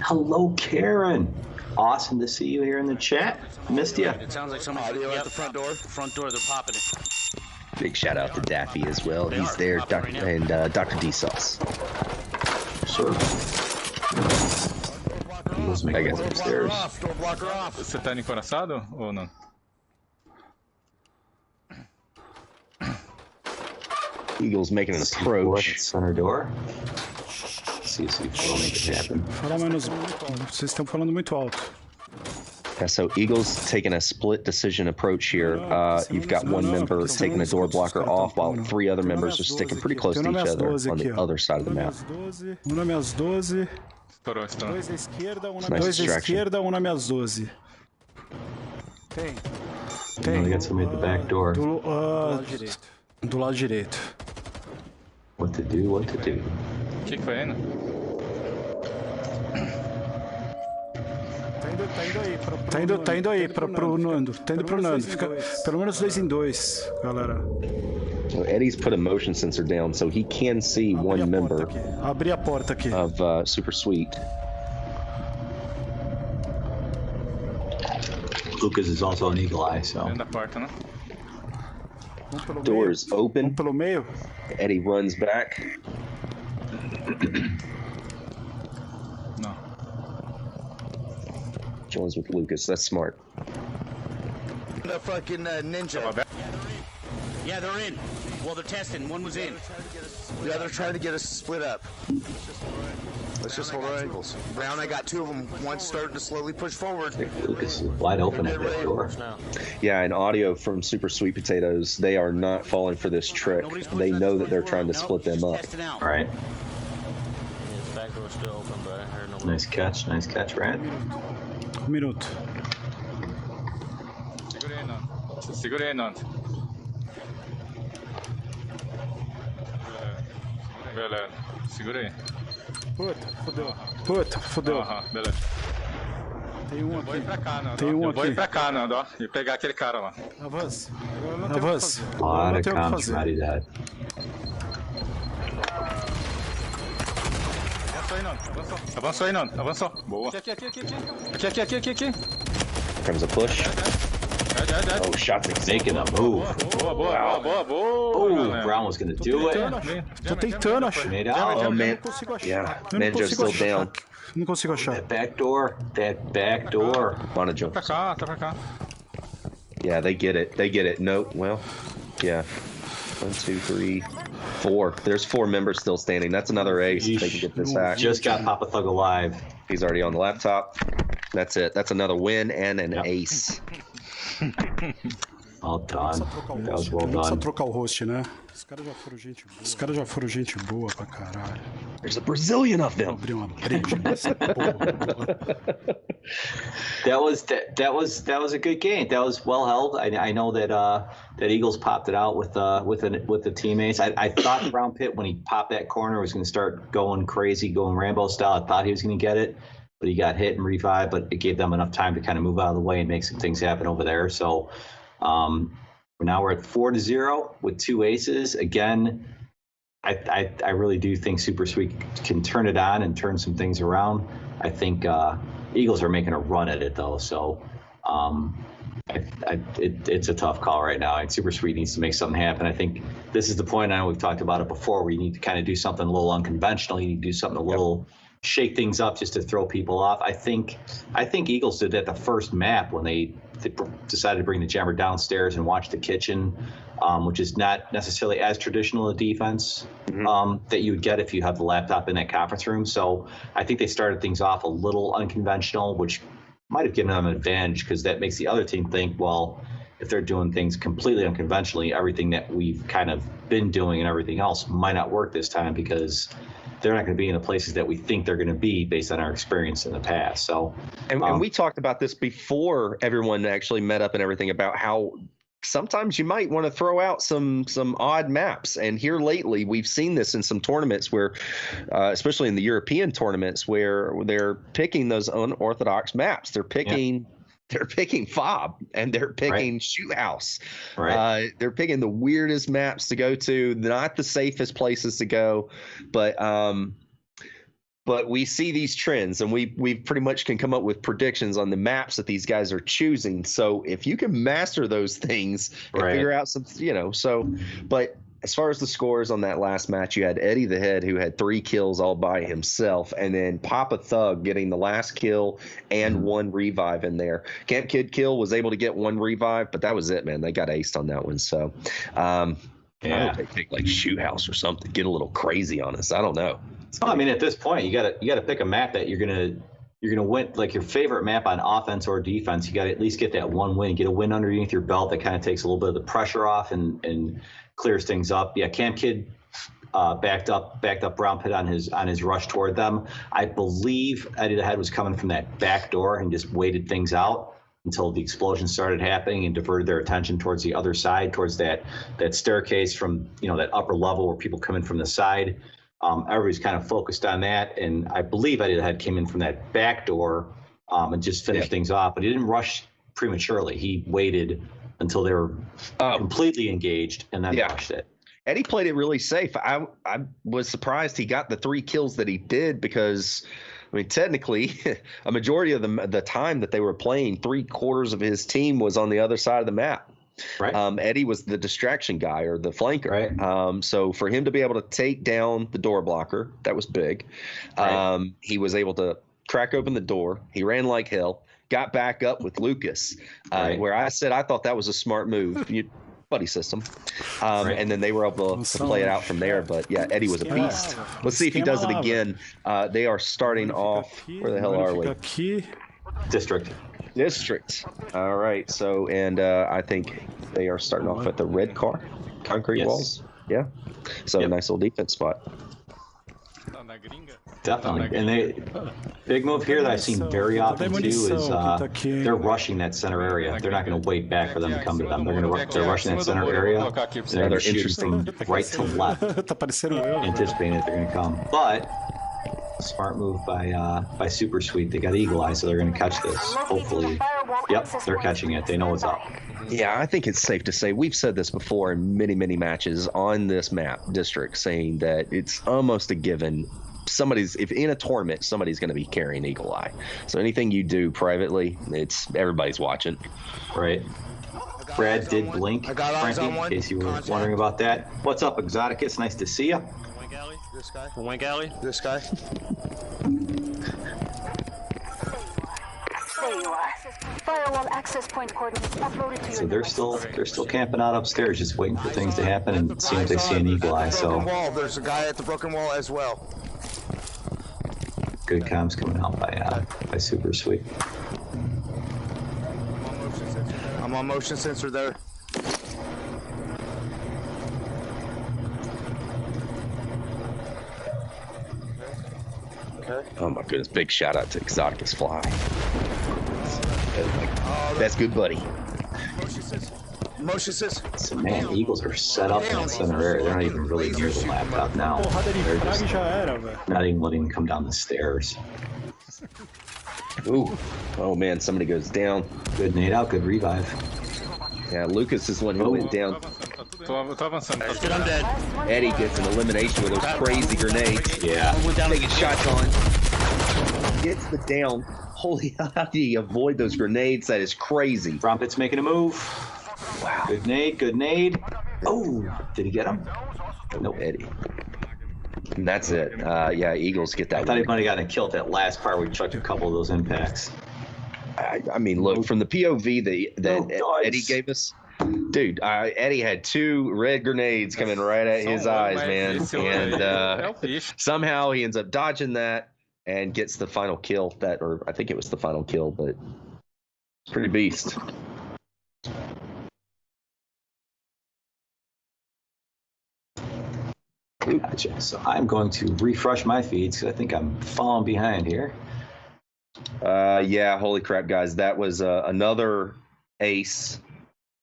Hello, Karen. Awesome to see you here in the chat. Missed you. It sounds like somebody at the front door. Front door, they're popping it. Big shout out to Daffy as well. He's there, and Dr. D Sauce. Sure. Eagles make it upstairs. Você tá encoraçado ou não? Eagles making an approach. Center door. See if we'll make it happen. Fala menos. Vocês estão falando muito alto. Yeah, so Eagles taking a split decision approach here. You've got one member taking a door blocker off, while 3 other members are sticking pretty close to each other on the other side of the map. Um na minhas 12. Estourou. 2 à esquerda, um na Nice minhas distraction. um na minhas 12. Tem. We got somebody at the back door. Do lado direito. What to do? O que foi indo? Tá indo aí pro Nando. Tá indo pro Nando. Fica pelo menos 2 em 2, galera. So Eddie's put a motion sensor down so he can see one member Abri a porta aqui. of Super Sweet. Lucas is also an eagle eye, so. Dentro da porta, né? Door is open. Pelo meio. Eddie runs back. Não. Joins with Lucas. That's smart. The fucking ninja. Yeah, they're in. Well, they're testing. One was in. Yeah, they're trying to get us split up. Let's just hold our angles. Brown, I got 2 of them. One's starting to slowly push forward. Lucas is wide open at that door. Yeah, and audio from Super Sweet Potatoes, they are not falling for this trick. They know that they're trying to split them up. All right. His back door's still open, but I heard no. Nice catch, Brad. Minuto. Segura aí, Nando. Beleza. Segura aí. Puta, fodeu. Beleza. Tem um aqui. Vou ir pra cá, Nando. Tem um Eu vou aqui. ir pra cá, Nando, ó. E pegar aquele cara lá. Avance. A lot of comms from Eddie that. Avançou aí, Nando. Avançou. Boa. Aqui. Aqui. Comes a push. Oh, shots Making a move. Boa. Oh, Brown was gonna do it. Tô tentando achar. Made out. Oh, man. Não consigo achar. Yeah, Eu não Manjo's consigo still achar. down. Não consigo achar. That back door. Bona Joe. Tá pra cá. Yeah, they get it. No, well, yeah. 1, 2, 3. 4. There's 4 members still standing. That's another ace if they can get this hack. Just got Papa Thug alive. He's already on the laptop. That's it. That's another win and an ace. Well done. That was well Não precisa done. trocar o host, né? Os caras já foram gente boa pra caralho. There's a Brazilian of them. Abrir uma brecha nessa porra. That was a good game. That was well held. I know that that Eagles popped it out with the teammates. I thought Brown Pitt, when he popped that corner, was going to start going crazy, going Rambo style. I thought he was going to get it, but he got hit and revived. But it gave them enough time to kind of move out of the way and make some things happen over there. So now we're at 4-0 with 2 aces. Again, I really do think Super Sweet can turn it on and turn some things around. I think Eagles are making a run at it though, so it's a tough call right now. And Super Sweet needs to make something happen. I think this is the point. I know we've talked about it before, where you need to kind of do something a little unconventional. You need to do something a little shake things up just to throw people off. I think Eagles did that the first map when they decided to bring the jammer downstairs and watch the kitchen, which is not necessarily as traditional a defense that you would get if you have the laptop in that conference room. So I think they started things off a little unconventional, which might have given them an advantage, because that makes the other team think, well, if they're doing things completely unconventionally, everything that we've kind of been doing and everything else might not work this time, because they're not going to be in the places that we think they're going to be based on our experience in the past. So, and we talked about this before everyone actually met up and everything, about how sometimes you might want to throw out some odd maps. And here lately, we've seen this in some tournaments where, especially in the European tournaments, where they're picking those unorthodox maps. They're picking. They're picking FOB and they're picking Shoot House. Right. They're picking the weirdest maps to go to, not the safest places to go, but we see these trends, and we pretty much can come up with predictions on the maps that these guys are choosing. So if you can master those things and figure out some, but as far as the scores on that last match, you had Eddie the Head, who had 3 kills all by himself, and then Papa Thug getting the last kill and 1 revive in there. Camp Kid Kill was able to get 1 revive, but that was it, man. They got aced on that one. So I hope they take like Shoot House or something, get a little crazy on us. I don't know. I mean, at this point, you gotta pick a map that you're gonna win, like your favorite map on offense or defense. You got to at least get that 1 win, get a win underneath your belt that kind of takes a little bit of the pressure off and clears things up. Yeah, Camp Kid backed up Brown Pit on his rush toward them. I believe Eddie the Head was coming from that back door and just waited things out until the explosion started happening and diverted their attention towards the other side, towards that staircase from that upper level where people come in from the side. Everybody's kind of focused on that, and I believe Eddie the Head came in from that back door and just finished things off. But he didn't rush prematurely. He waited until they were completely engaged and then rushed it. Eddie played it really safe. I was surprised he got the 3 kills that he did, because I mean, technically, a majority of the time that they were playing, 3/4 of his team was on the other side of the map. Right. Eddie was the distraction guy, or the flanker. Right. So for him to be able to take down the door blocker, that was big. Right. He was able to crack open the door. He ran like hell, got back up with Lucas, where I said I thought that was a smart move. Buddy system. And then they were able to play it out from there. But yeah, Eddie was a beast. Let's see if he does it again. They are starting off. Where the hell are we? District. All right. So, and I think they are starting off at the red concrete walls. Yeah. So nice little defense spot. Definitely. And big move here that I've seen very often too is they're rushing that center area. They're not going to wait back for them to come to them. They're rushing that center area. They're shooting from right to left, anticipating that they're going to come. But smart move by Super Sweet. They got Eagle Eye, so they're going to catch this. Hopefully. Yep, they're catching it. They know what's up. Yeah, I think it's safe to say, we've said this before in many, many matches on this map, District, saying that it's almost a given. If in a tournament, somebody's going to be carrying Eagle Eye. So anything you do privately, everybody's watching. Right. Brad did blink, Frankie, in case you were wondering about that. What's up, Exoticus? Nice to see you. Wing alley. This guy. There you are. Firewall access point coordinates uploaded to your So they're still camping out upstairs, just waiting for things to happen and seeing if they see an eagle eye. So Wall. There's a guy at the broken wall as well. good comms coming out by Super Sweet. I'm on motion sensor there. Okay. Oh my goodness! Big shout out to Exoticus Fly. That's good, buddy. Motion sensor. So man, Eagles are set up in the center area. They're not even really near the laptop now. Porrada de They're frag just já era, velho. not even letting them come down the stairs. Ooh. Oh man, somebody goes down. Good nade out, good revive. Yeah, Lucas is one who went down. Tô avançando. Good, I'm dead. Eddie gets an elimination with those crazy grenades. Yeah. Went down. Taking shots on. Gets the down. Holy, how do you avoid those grenades? That is crazy. Rompet's making a move. Wow. Good nade, good nade. Oh, did he get him? Nope. Eddie. And that's it. Yeah, Eagles get that I thought he one. might have gotten killed that last part where he chucked a couple of those impacts. I mean, look, from the POV that Oh, nice. Eddie gave us, dude, Eddie had 2 red grenades coming right at his eyes, man. And somehow he ends up dodging that and gets the final kill. Or I think it was the final kill, but pretty beast. Gotcha. So I'm going to refresh my feeds because I think I'm falling behind here. Yeah, holy crap, guys. That was another ace.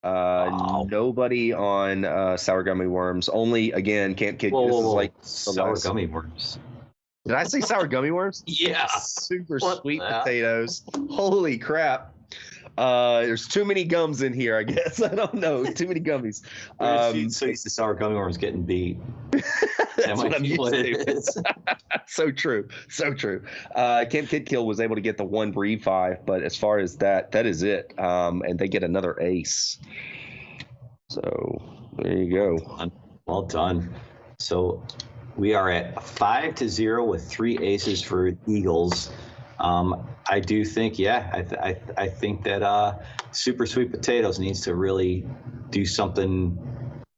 Wow. Nobody on Sour Gummy Worms. Only, again, Camp Kid. This is like the sour last- gummy worms. Did I say Sour Gummy Worms? Yeah. Super What sweet the- potatoes. Holy crap. There's too many gums in here, I guess. I don't know. Too many gummies. So used to sour gummy worms getting beat. That's what I'm used to. So true. So true. Camp Kid Kill was able to get the 1 revive, but as far as that is it. And they get another ace. So there you go. Well done. So we are at 5-0 with 3 aces for Eagles. I do think, I think that Super Sweet Potatoes needs to really do something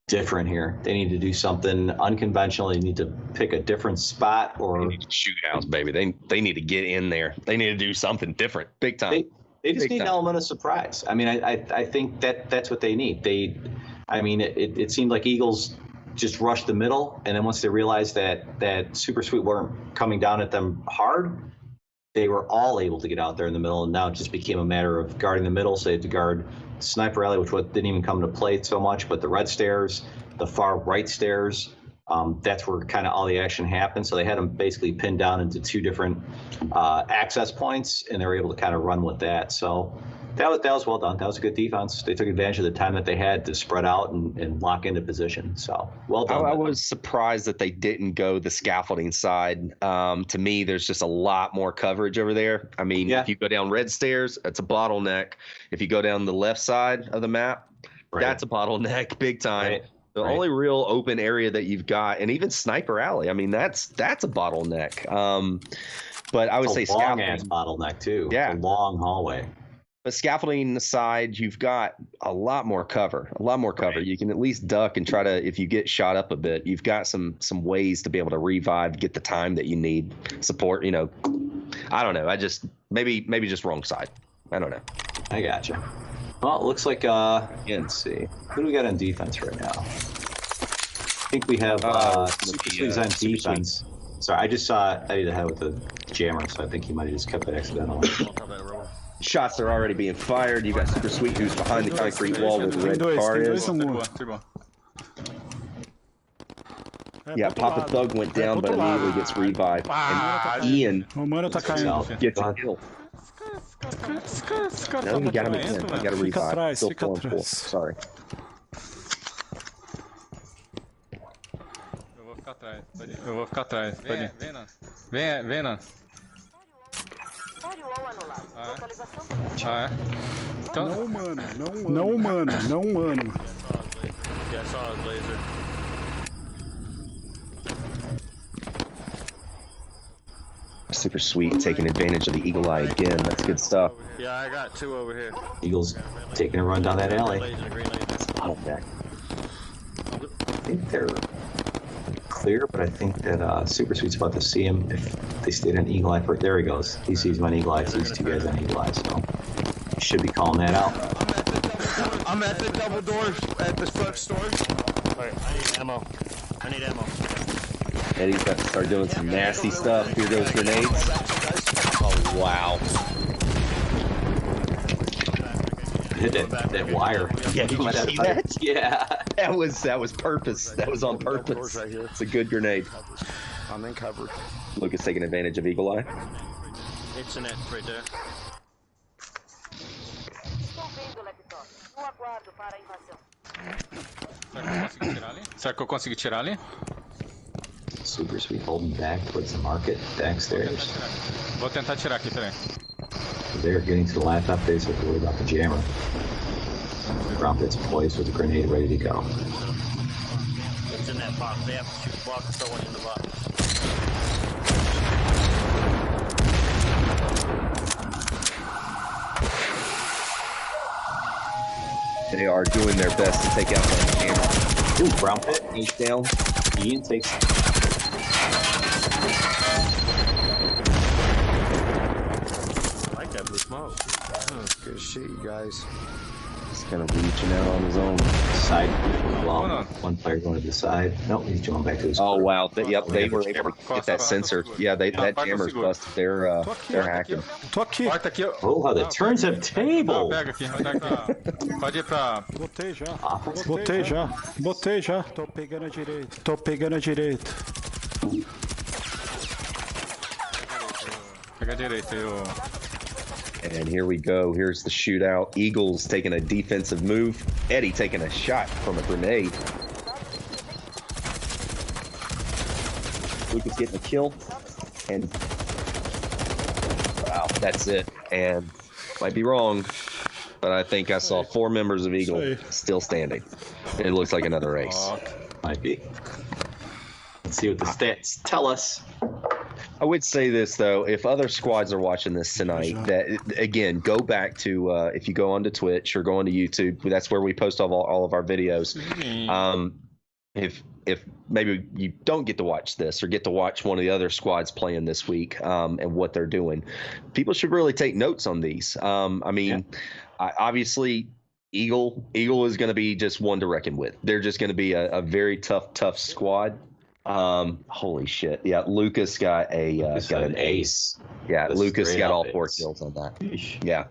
different here. They need to do something unconventional. They need to pick a different spot or Shootouts, baby. They need to get in there. They need to do something different, big time. They just Big need an time. element of surprise. I mean, I think that's what they need. It seemed like Eagles just rushed the middle, and then once they realized that Super Sweet weren't coming down at them hard, they were all able to get out there in the middle, and now it just became a matter of guarding the middle. So they had to guard Sniper Alley, which didn't even come into play so much, but the red stairs, the far right stairs, that's where kind of all the action happened. So they had them basically pinned down into 2 different access points, and they were able to kind of run with that. So that was well done. That was a good defense. They took advantage of the time that they had to spread out and lock into position. So well done. I was surprised that they didn't go the scaffolding side. To me, there's just a lot more coverage over there. I mean, if you go down red stairs, it's a bottleneck. If you go down the left side of the map, that's a bottleneck big time. Right. The only real open area that you've got, and even Sniper Alley, I mean, that's a bottleneck. But I would say long-ass scaffolding bottleneck too. Yeah. It's a long hallway. But scaffolding side, you've got a lot more cover. Right. You can at least duck and try to, if you get shot up a bit, you've got some ways to be able to revive, get the time that you need, support. I don't know. I just maybe just wrong side. I don't know. I gotcha. Well, it looks like let's see. Who do we got on defense right now? I think we have Super Sweet's on defense. Sorry, I just saw Eddie the head with the jammer, so I think he might have just kept it accidentally. Shots are already being fired. You got Super Sweet, who's behind the concrete wall where the red Tem car dois is. no muro. Yeah, Papa Thug went down, but immediately gets revived. And Ian O mano tá caindo. gets a kill. No, you got him again. You got to Fica revive. atrás, Still fica 4-4. atrás. Sorry. Eu vou ficar atrás. Vem, Nan. Firewall anulado. Localização Ah, é? Então, Não humano, não humano, não humano. Yeah, I saw his laser. Super Sweet taking advantage of the Eagle Eye again. That's good stuff. Yeah, I got 2 over here. Eagles taking a run down that alley. Blazing a green light. Oh, back. I think they're clear, but I think that Super Sweet's about to see him if they stayed on Eagle Eye. There he goes. He sees him on Eagle Eye. Sees 2 guys on Eagle Eye, so he should be calling that out. I'm at the double door at the front store. Alright, I need ammo. I need ammo. Eddie's got to start doing some nasty stuff. Here goes grenades. Oh, wow. Hit that wire. Yeah, did you see that? Yeah. That was purpose. That was on purpose. Right here. It's a good grenade. I'm in cover. Lucas taking advantage of Eagle Eye. It's a net right there. Será que eu consigo tirar ali? Super Sweet holding back towards the market, backstairs. Vou tentar tirar aqui, peraí. They're getting to the laptop phase, so worried about the jammer. Brown Pit's poised with the grenade ready to go. It's in that box. They have to shoot the box and throw one in the box. They are doing their best to take out that camera. Ooh, Brown Pit. He's down. Ian takes. I like that blue smoke. Oh, good shit, you guys. He's kind of reaching out on his own. Side. Well, one player going to the side. Nope, he's going back to his. Oh wow! Yep, they were able to get that sensor. Yeah, that jammer's busted. They're hacking. Tô aqui. Porta aqui. Oh, how the turns have table. Pega aqui. Pode ir pra... Botei já. Botei já. Tô pegando a direita. Pega a direita aí, o... And here we go. Here's the shootout. Eagles taking a defensive move. Eddie taking a shot from a grenade. Lucas getting a kill. And wow, that's it. And might be wrong, but I think I saw 4 members of Eagle still standing. It looks like another race. Might be. Let's see what the stats tell us. I would say this though, if other squads are watching this tonight, that again, go back to if you go onto Twitch or go onto YouTube, that's where we post all of our videos. If maybe you don't get to watch this or get to watch one of the other squads playing this week and what they're doing, people should really take notes on these. Obviously Eagle is going to be just one to reckon with. They're just going to be a very tough squad. Holy shit. Yeah, Lucas got an ace. Yeah, Lucas got all 4 kills on that. Yeah.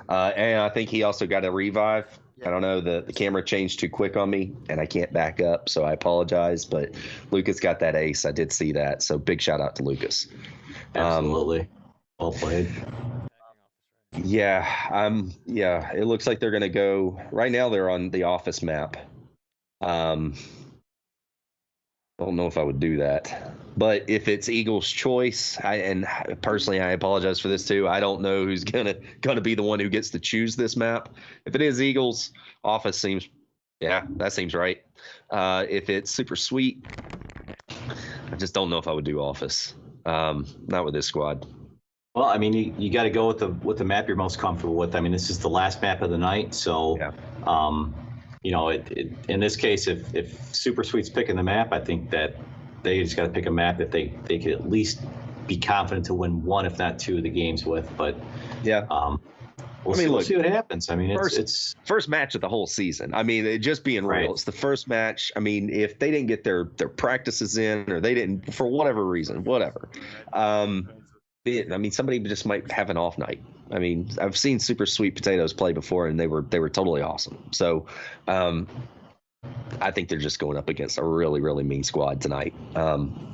And I think he also got a revive. I don't know, the camera changed too quick on me and I can't back up, so I apologize, but Lucas got that ace. I did see that. So big shout out to Lucas. Absolutely. Well played. Yeah, it looks like they're going to go right now. They're on the office map. I don't know if I would do that, but if it's Eagles' choice, and personally, I apologize for this too. I don't know who's gonna be the one who gets to choose this map. If it is Eagles, office that seems right. If it's Super Sweet, I just don't know if I would do office. Not with this squad. Well, I mean, you got to go with the map you're most comfortable with. I mean, this is the last map of the night, so. Yeah. You know, in this case, if Super Sweet's picking the map, I think that they just got to pick a map that they could at least be confident to win 1, if not 2 of the games with. But yeah, we'll see what happens. I mean, it's first match of the whole season. I mean, just being real, it's the first match. I mean, if they didn't get their practices in, or they didn't for whatever reason, I mean, somebody just might have an off night. I mean, I've seen Super Sweet Potatoes play before, and they were totally awesome. So, I think they're just going up against a really, really mean squad tonight.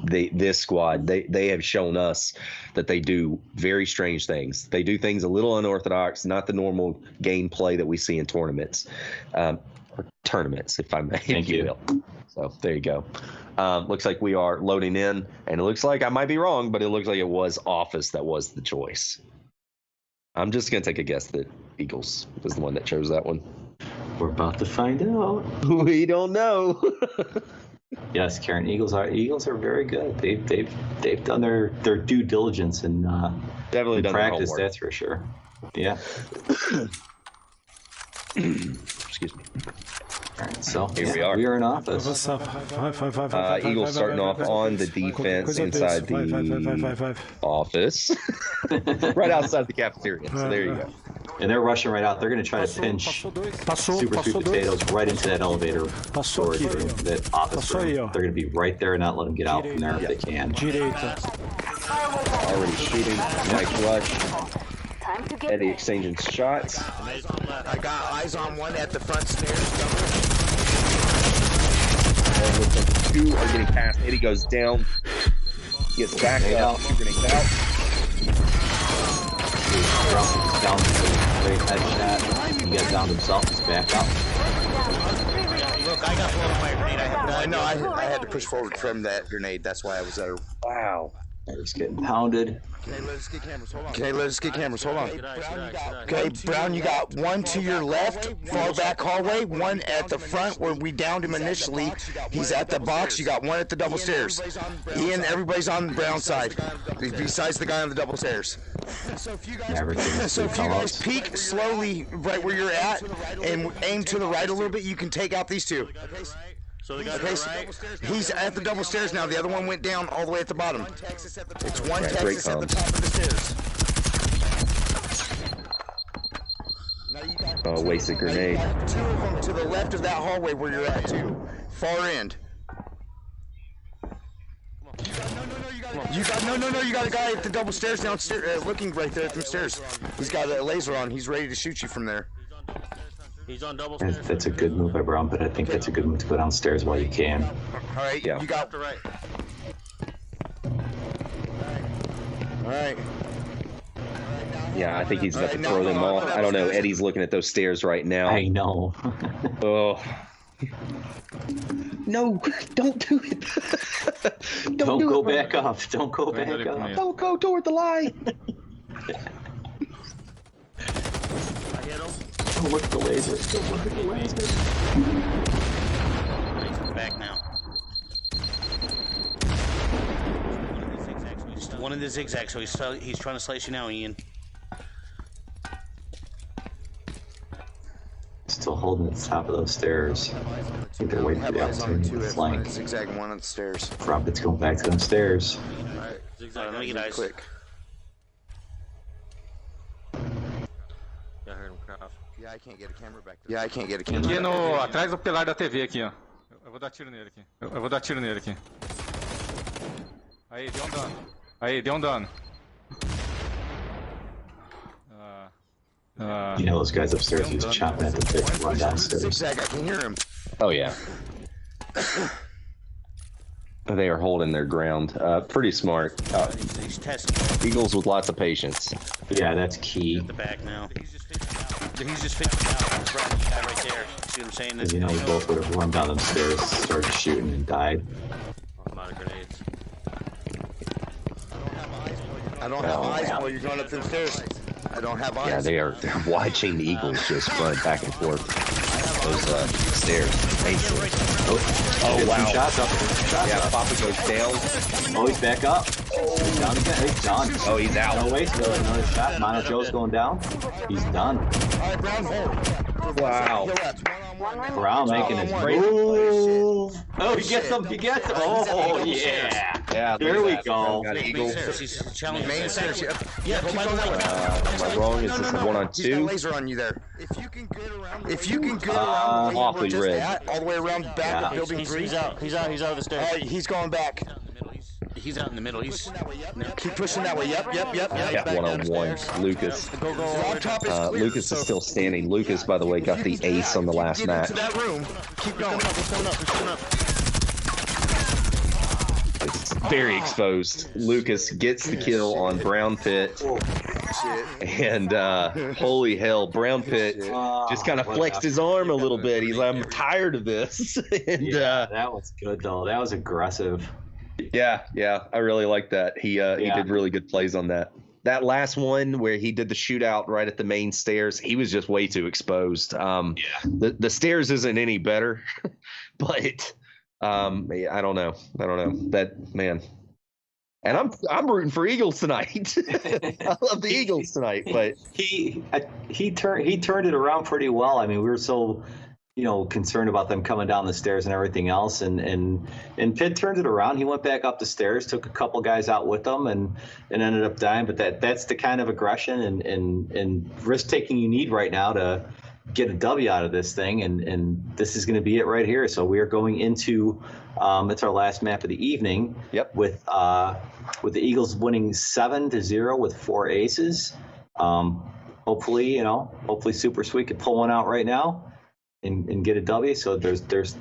This squad, they have shown us that they do very strange things. They do things a little unorthodox, not the normal gameplay that we see in tournaments, or tournaments, if I may. Thank you. So there you go. Looks like we are loading in, and it looks like I might be wrong, but it looks like it was Office that was the choice. I'm just going to take a guess that Eagles was the one that chose that one. We're about to find out. We don't know. Yes, Karen. Eagles are very good. They've done their due diligence and Definitely done their practice. homework. That's for sure. Yeah. Excuse me. All right, so Here we are. We are in office. Eagles starting off on the defense inside the office, right outside the cafeteria. So there you go. And they're rushing right out. They're going to try to pinch super sweet potatoes right into that elevator storage room, that office room. They're going to be right there and not let them get out from there if they can. Already shooting. Nice rush. Eddie exchanging shots. I got eyes on one at the front stairs. And looks like two are getting past. Eddie goes down. Gets back up. Two grenades out. Down to the great headshot. He got down himself. He's back up. Look, I got blown by a grenade. I know. I had to push forward from that grenade. That's why I was there. Wow. He's getting pounded. Okay, let us get cameras. Hold on. Okay, Brown, you got one to your left, far back hallway, one at the front where we downed him initially. He's at the box. You got one at the double stairs. Ian, everybody's on Brown's side, besides the guy on the double stairs. So if you guys peek slowly right where you're at and aim to the right a little bit, you can take out these two. So the guy he's at the double stairs now. The other one went down all the way at the bottom. It's one Texas at the top of the stairs. Oh, wasted grenade. Two of them to the left of that hallway where you're at too. Far end. You got a guy at the double stairs downstairs, looking right there at the stairs. He's got a laser on. He's ready to shoot you from there. He's on double stairs. That's a good move by Brown, but I think that's a good move to go downstairs while you can. All right, yeah. You got the right. All right. Yeah, I think he's about to throw them off. I don't know. Eddie's looking at those stairs right now. I know. Oh. No, don't do it. Don't go back up. Don't go back up. Don't go toward the line. Don't look at the laser. Don't look at the laser. Back now. One in the zigzag, so he's trying to slice you now, Ian. Still holding at the top of those stairs. I think they're waiting for the opportunity to flank. Zigzag one on the stairs. Rocket's going back to them stairs. Alright, zigzag, let me get eyes. Quick. Yeah, I heard him craft. Yeah, I can't get a camera back there. Aqui no, atrás do pilar da TV aqui, ó. Eu vou dar tiro nele aqui. Aí, deu um dano. You know those guys upstairs who's chopping at the bit to run downstairs. Zigzag, I can hear him. Oh, yeah. They are holding their ground. Pretty smart. He's testing. Eagles with lots of patience. Yeah, that's key. At the back now. He's just figuring out. He's running the guy right there. See what I'm saying? Because you know, we both would have run down them stairs, started shooting, and died. I'm out of grenades. I don't have eyes while you're going up the stairs. I don't have eyes. Yeah, they're watching the Eagles just run back and forth. Those stairs. Oh, wow. Shots up. Papa goes down. Oh, he's back up. He's down again. He's done. Oh, he's out. No way. Still another shot. Mono Joe's going down. He's done. All right, Brown, hold. Wow. Brown making his move. Oh, he gets him. He gets him. Oh, yeah. Yeah, there we go. Got Eagles. Main stairs. Yeah, Am I wrong? Is this a 1-on-2? He's got a laser on you there. If you can get around awfully just red. that, all the way around back of building 3. He's out of the stairs. He's going back. He's out in the middle. Keep pushing that way. Yep. Yeah, 1-on-1. Lucas. Lucas is still standing. Lucas, by the way, got the ace on the last match. Into that room. Keep going. It's very exposed. Lucas gets the kill on Brown Pit. And holy hell, Brown Pit just kind of flexed his arm a little bit. He's like, I'm tired of this. And that was good though. That was aggressive. Yeah, I really like that. He did really good plays on that. That last one where he did the shootout right at the main stairs, he was just way too exposed. The stairs isn't any better, but I don't know. That man. And I'm rooting for Eagles tonight. I love the Eagles tonight, but he turned it around pretty well. I mean, we were so concerned about them coming down the stairs and everything else, and Pitt turned it around. He went back up the stairs, took a couple guys out with them, and ended up dying. But that's the kind of aggression and risk taking you need right now to get a W out of this thing, and this is going to be it right here. So we are going into it's our last map of the evening. Yep. With the Eagles winning 7-0 with 4 aces. Hopefully Super Sweet could pull one out right now and get a W. So there's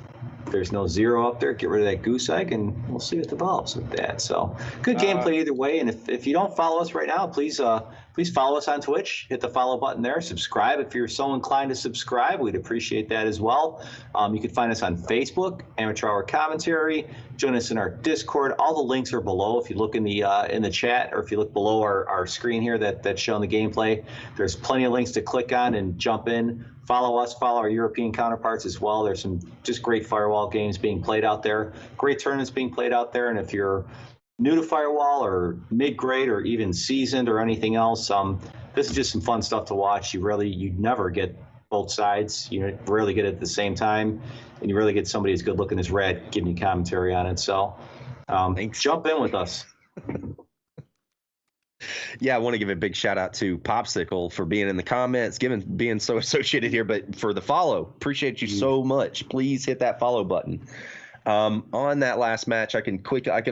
no 0 up there. Get rid of that goose egg, and we'll see what develops with that. So good gameplay either way. And if you don't follow us right now, please follow us on Twitch. Hit the follow button there. Subscribe if you're so inclined to subscribe. We'd appreciate that as well. You can find us on Facebook, Amateur Hour Commentary. Join us in our Discord. All the links are below. If you look in the chat, or if you look below our screen here that's showing the gameplay, there's plenty of links to click on and jump in. Follow us, follow our European counterparts as well. There's some just great Firewall games being played out there, great tournaments being played out there. And if you're new to Firewall or mid-grade or even seasoned or anything else, this is just some fun stuff to watch. You never get both sides. You rarely get it at the same time, and you really get somebody as good looking as Red giving you commentary on it. So jump in with us. Yeah, I want to give a big shout out to Popsicle for being in the comments, being so associated here, but for the follow. Appreciate you so much. Please hit that follow button. On that last match, I can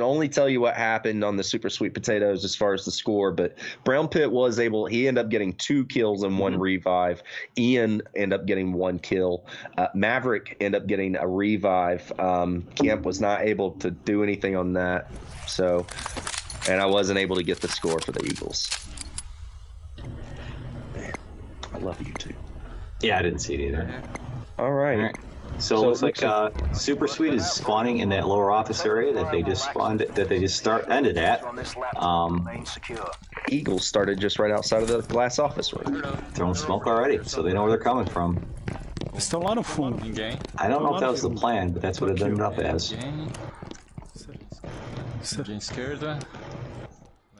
only tell you what happened on the Super Sweet Potatoes as far as the score, but Brown Pit he ended up getting 2 kills and 1 revive. Ian ended up getting 1 kill. Maverick ended up getting a revive. Kemp was not able to do anything on that. So, and I wasn't able to get the score for the Eagles. Man, I love you too. Yeah, I didn't see it either. All right. So it looks like Super Sweet is spawning in that lower office area that they just ended at. Eagles started just right outside of the glass office room. Throwing smoke already, so they know where they're coming from. Estão lá no fundo. I don't know if that was the plan, but that's what it ended up as.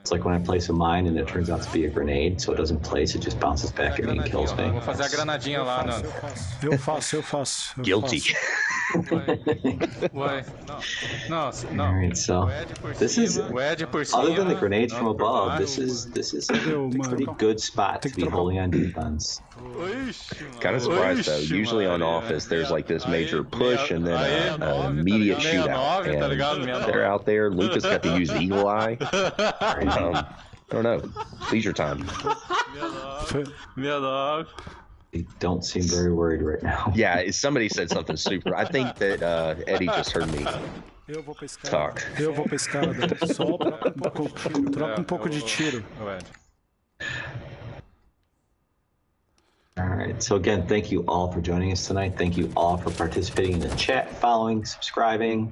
It's like when I place a mine and it turns out to be a grenade, so it doesn't place, it just bounces back at me and kills me. Vou fazer a granadinha lá, não. Eu faço. Guilty. Ué, não. Alright, so this is, other than the grenades from above, this is a pretty good spot to be holding on defense. Kind of surprised though. Usually on Office, there's like this major push and then an immediate shootout. And they're out there. Lucas got to use Eagle Eye. I don't know. Leisure time. They don't seem very worried right now. Yeah, somebody said something super. I think that Eddie just heard me talk. Eu vou pescar. Só troca pouco de tiro. All right. So again, thank you all for joining us tonight. Thank you all for participating in the chat, following, subscribing.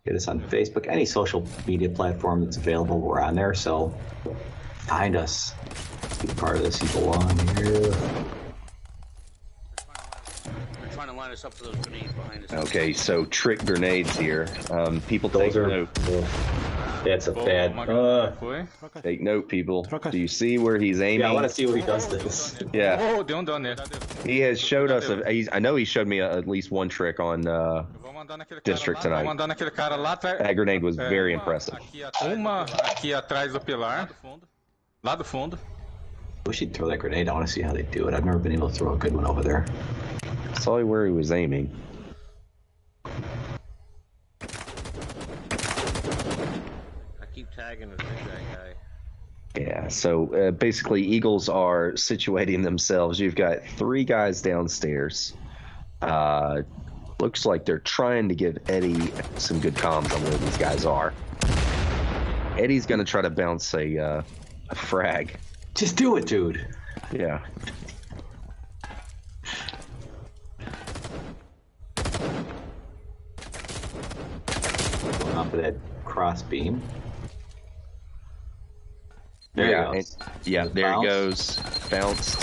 Get us on Facebook, any social media platform that's available. We're on there. So find us. Let's be part of this. You belong here. They're trying to line us up for those grenades behind us. Okay, so trick grenades here. People take note. That's a bad. Take note, people. Do you see where he's aiming? Yeah, I want to see where he does this. Yeah. Oh, deu dano nele. He has showed us. I know he showed me at least one trick on District tonight. Vou mandar naquele cara lá atrás. That grenade was very impressive. Uma aqui atrás do pilar. Lá do fundo. I wish he'd throw that grenade. I want to see how they do it. I've never been able to throw a good one over there. Saw where he was aiming. I keep tagging the guy. Yeah, so basically Eagles are situating themselves. You've got 3 guys downstairs. Looks like they're trying to give Eddie some good comms on where these guys are. Eddie's going to try to bounce a frag. Just do it, dude. Yeah. Going off of that cross beam. There yeah, it goes. there it goes. Bounced.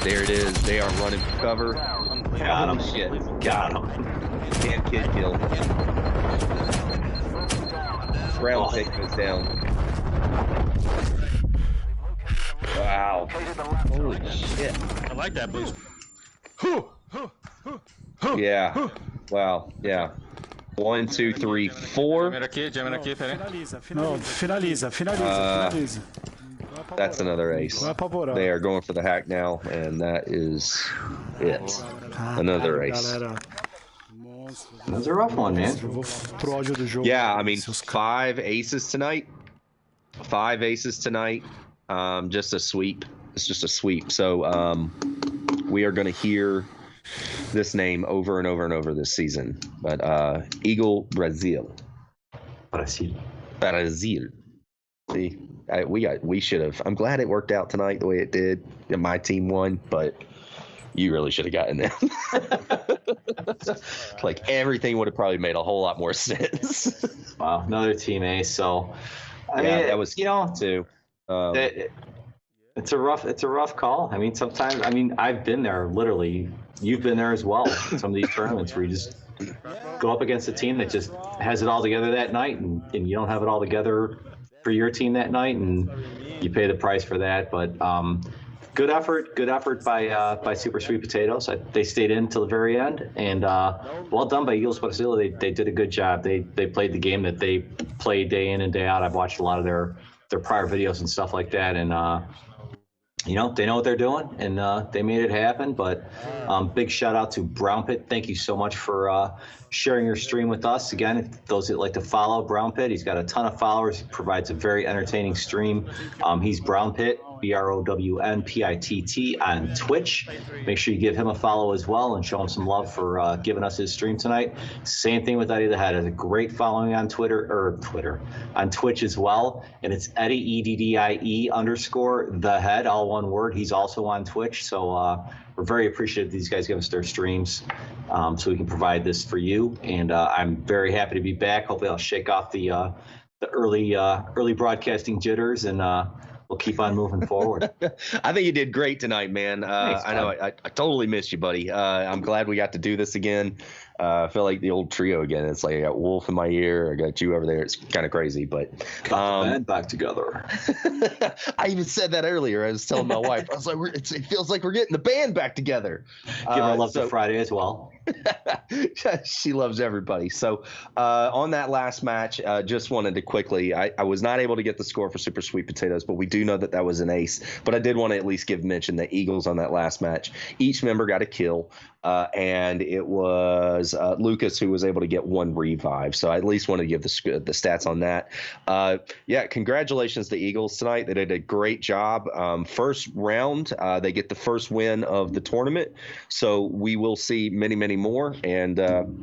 There it is. They are running for cover. Got him. Shit. Got him. Damn kid killed. Brown pick goes down. Wow. Holy shit. I like that boost. Yeah. Wow. Yeah. 1, 2, 3, 4. Jamming aqui, peraí. Não, finaliza. Finaliza. That's another ace. Vai apavorar. They are going for the hack now, and that is it. Another ace. Galera, That was a rough one, man. eu vou pro áudio do jogo. Yeah, I mean, 5 aces tonight. 5 aces tonight. Just a sweep. It's just a sweep. So we are going to hear this name over and over and over this season. But Eagle Brasil. Brasil. Brasil. See, we should have. I'm glad it worked out tonight the way it did. And my team won, but you really should have gotten them. Like everything would have probably made a whole lot more sense. Wow, another team ace. So, I mean, that was too. It's a rough call. I mean, sometimes, I've been there literally. You've been there as well. Some of these tournaments where you just go up against a team that just has it all together that night, and you don't have it all together for your team that night, and you pay the price for that. But good effort by Super Sweet Potatoes. They stayed in till the very end, and well done by Eagles Brasil. They did a good job. They played the game that they play day in and day out. I've watched a lot of their prior videos and stuff like that, and they know what they're doing, and they made it happen. But big shout out to Brown Pit. Thank you so much for sharing your stream with us. Again, if those that like to follow Brown Pit, he's got a ton of followers. He provides a very entertaining stream. He's Brown Pit, BROWNPITT on Twitch. Make sure you give him a follow as well and show him some love for giving us his stream tonight. Same thing with Eddie the Head. Has a great following on on Twitch as well. And it's Eddie, EDDIE_ the Head, all one word. He's also on Twitch. So we're very appreciative these guys give us their streams so we can provide this for you. And I'm very happy to be back. Hopefully I'll shake off the early broadcasting jitters, and we'll keep on moving forward. I think you did great tonight, man. Thanks, I know I totally missed you, buddy. I'm glad we got to do this again. I feel like the old trio again. It's like I got Wolf in my ear, I got you over there. It's kind of crazy, but got the band back together. I even said that earlier. I was telling my wife, I was like, it feels like we're getting the band back together. Give her love to Friday as well. She loves everybody. So on that last match, just wanted to quickly, I was not able to get the score for Super Sweet Potatoes, but we do know that was an ace. But I did want to at least mention that Eagles on that last match, each member got a kill. And it was Lucas who was able to get 1 revive. So I at least wanted to give the stats on that. Yeah, congratulations to Eagles tonight. They did a great job. First round, they get the first win of the tournament. So we will see many, many more. And,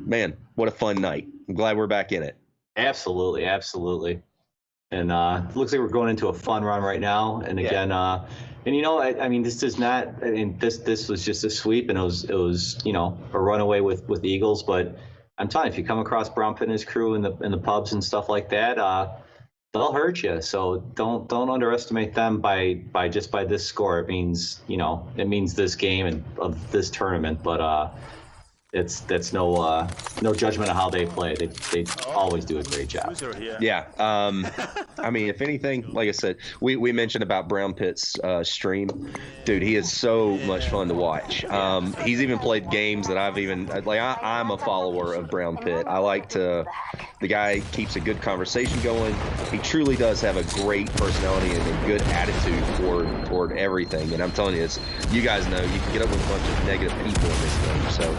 man, what a fun night. I'm glad we're back in it. Absolutely, absolutely. And it looks like we're going into a fun run right now. And again, and this does not. I mean, this was just a sweep, and it was a runaway with the Eagles. But I'm telling you, if you come across Brown Pit and his crew in the pubs and stuff like that, they'll hurt you. So don't underestimate them by this score. It means this game and of this tournament, but that's no judgment of how they play. They always do a great job. Yeah. I mean, if anything, like I said, we mentioned about Brown Pitt's stream. Dude, he is so much fun to watch. He's even played games that I'm a follower of Brown Pitt. The guy keeps a good conversation going. He truly does have a great personality and a good attitude toward everything. And I'm telling you, you guys know, you can get up with a bunch of negative people in this game. So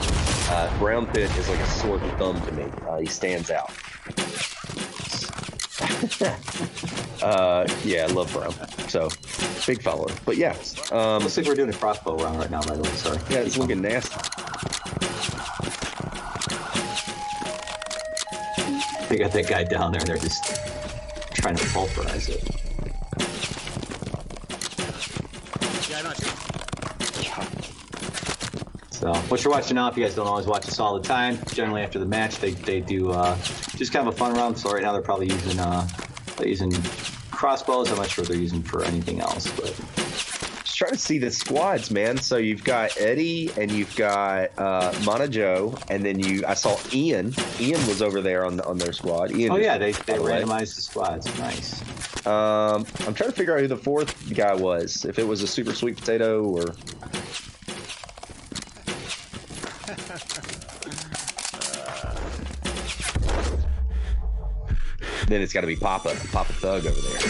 Brown Pit is like a sore thumb to me. He stands out. Yeah, I love Brown. So big follower. But yeah. Looks like we're doing a crossbow round right now, by the way. Sorry. Yeah, it's looking nasty. They got that guy down there. They're just trying to pulverize it. So what you're watching now, if you guys don't always watch us all the time, generally after the match, they do just kind of a fun round. So right now they're probably using crossbows. I'm not sure what they're using for anything else, but just trying to see the squads, man. So you've got Eddie and you've got Mana Joe, and then I saw Ian. Ian was over there on their squad. Ian they randomized the squads. Nice. I'm trying to figure out who the fourth guy was. If it was a super sweet potato or. Then it's got to be Papa Thug over there.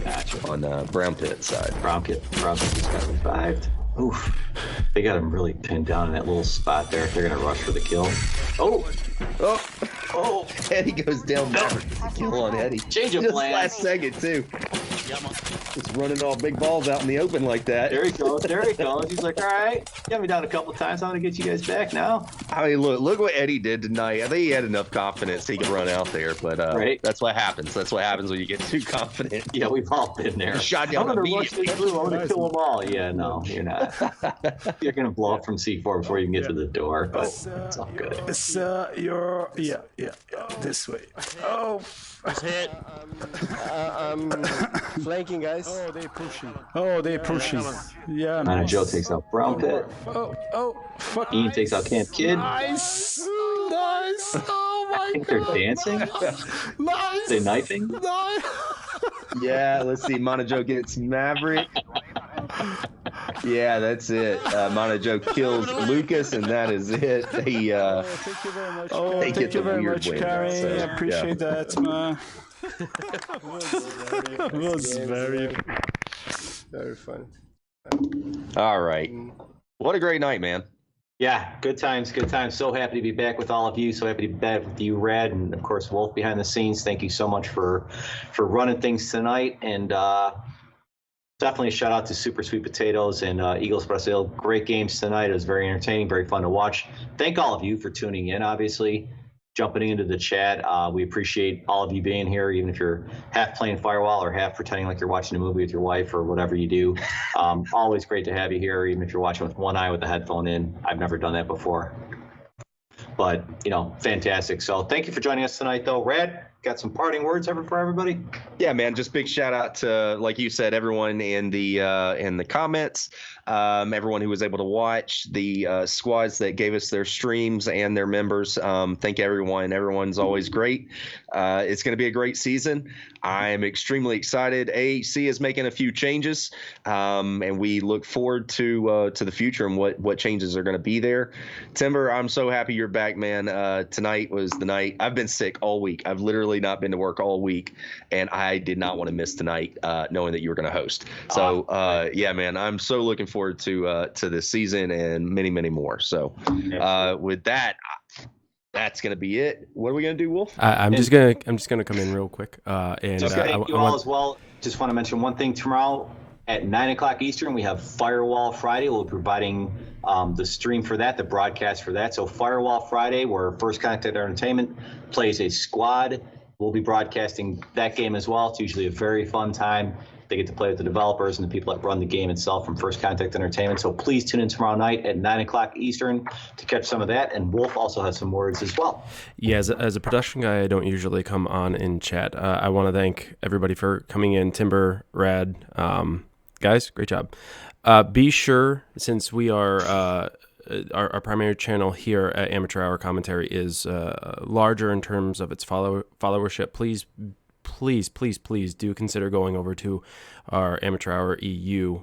Gotcha. On Brown Pit side. Brown Pit just got revived. Oof. They got him really pinned down in that little spot there. They're going to rush for the kill. Oh! Eddie goes down there. Kill on Eddie. Change of plan. Last second, too. Just running all big balls out in the open like that. There he goes. He's like, all right, got me down a couple times. I'm going to get you guys back now. I mean, look what Eddie did tonight. I think he had enough confidence he could run out there, but that's what happens. That's what happens when you get too confident. Yeah, we've all been there. Shot down immediately. I'm going to kill them all. Yeah, no, you're not. You're going to blow up from C4 before you can get to the door, but it's all good. You're this way. Oh. Just hit. I'm flanking, guys. Oh, they pushing. Yeah. Mana Joe takes out Brown Pit. Fuck. Ian takes out Camp Kid. Nice. Oh my I think they're dancing. Nice. They knifing. Nice. Yeah, let's see. Mana Joe gets Maverick. Yeah, that's it. Mana Joe kills Lucas, and that is it. Thank you very much. Thank you very much, Carrie. I appreciate that, man. It was very fun. All right. What a great night, man. Yeah, good times. So happy to be back with all of you. So happy to be back with you, Red, and of course Wolf behind the scenes. Thank you so much for running things tonight, and definitely a shout out to Super Sweet Potatoes and Eagles Brasil. Great games tonight. It was very entertaining, very fun to watch. Thank all of you for tuning in, obviously, jumping into the chat. We appreciate all of you being here, even if you're half playing Firewall or half pretending like you're watching a movie with your wife or whatever you do. Always great to have you here, even if you're watching with one eye with the headphone in. I've never done that before. But, fantastic. So thank you for joining us tonight, though. Red, got some parting words ever for everybody? Yeah, man, just big shout out to, like you said, everyone in the comments, everyone who was able to watch, the squads that gave us their streams and their members. Thank everyone. Everyone's always great. It's going to be a great season. I'm extremely excited. AHC is making a few changes, and we look forward to the future and what changes are going to be there. Timber, I'm so happy you're back, man. Tonight was the night. I've been sick all week. I've literally not been to work all week, and I did not want to miss tonight, knowing that you were going to host. So, yeah, man, I'm so looking forward to this season and many, many more. So, with that, that's gonna be it. What are we gonna do, Wolf? I'm just gonna come in real quick. And thank you all as well. Just want to mention one thing. Tomorrow at 9:00 Eastern, we have Firewall Friday. We'll be providing the stream for that, the broadcast for that. So Firewall Friday, where First Contact Entertainment plays a squad. We'll be broadcasting that game as well. It's usually a very fun time. They get to play with the developers and the people that run the game itself from First Contact Entertainment. So please tune in tomorrow night at 9:00 Eastern to catch some of that. And Wolf also has some words as well. Yeah, as a production guy, I don't usually come on in chat. I want to thank everybody for coming in. Timber, Rad, guys, great job. Be sure, since we are our primary channel here at Amateur Hour Commentary is larger in terms of its followership, please do consider going over to our Amateur Hour EU.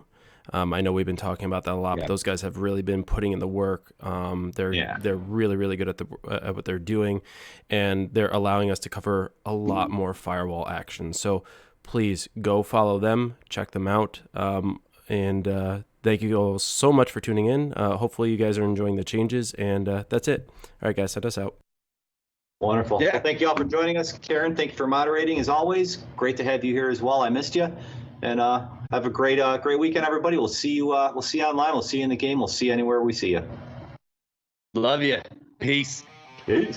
I know we've been talking about that a lot, but those guys have really been putting in the work. They're really good at what they're doing, and they're allowing us to cover a lot more Firewall action. So please go follow them, check them out, and thank you all so much for tuning in. Hopefully you guys are enjoying the changes, and that's it. All right, guys, set us out. Wonderful. Yeah. Well, thank you all for joining us. Karen, thank you for moderating as always. Great to have you here as well. I missed you. And have a great weekend, everybody. We'll see you online. We'll see you in the game. We'll see you anywhere we see you. Love you. Peace. Peace.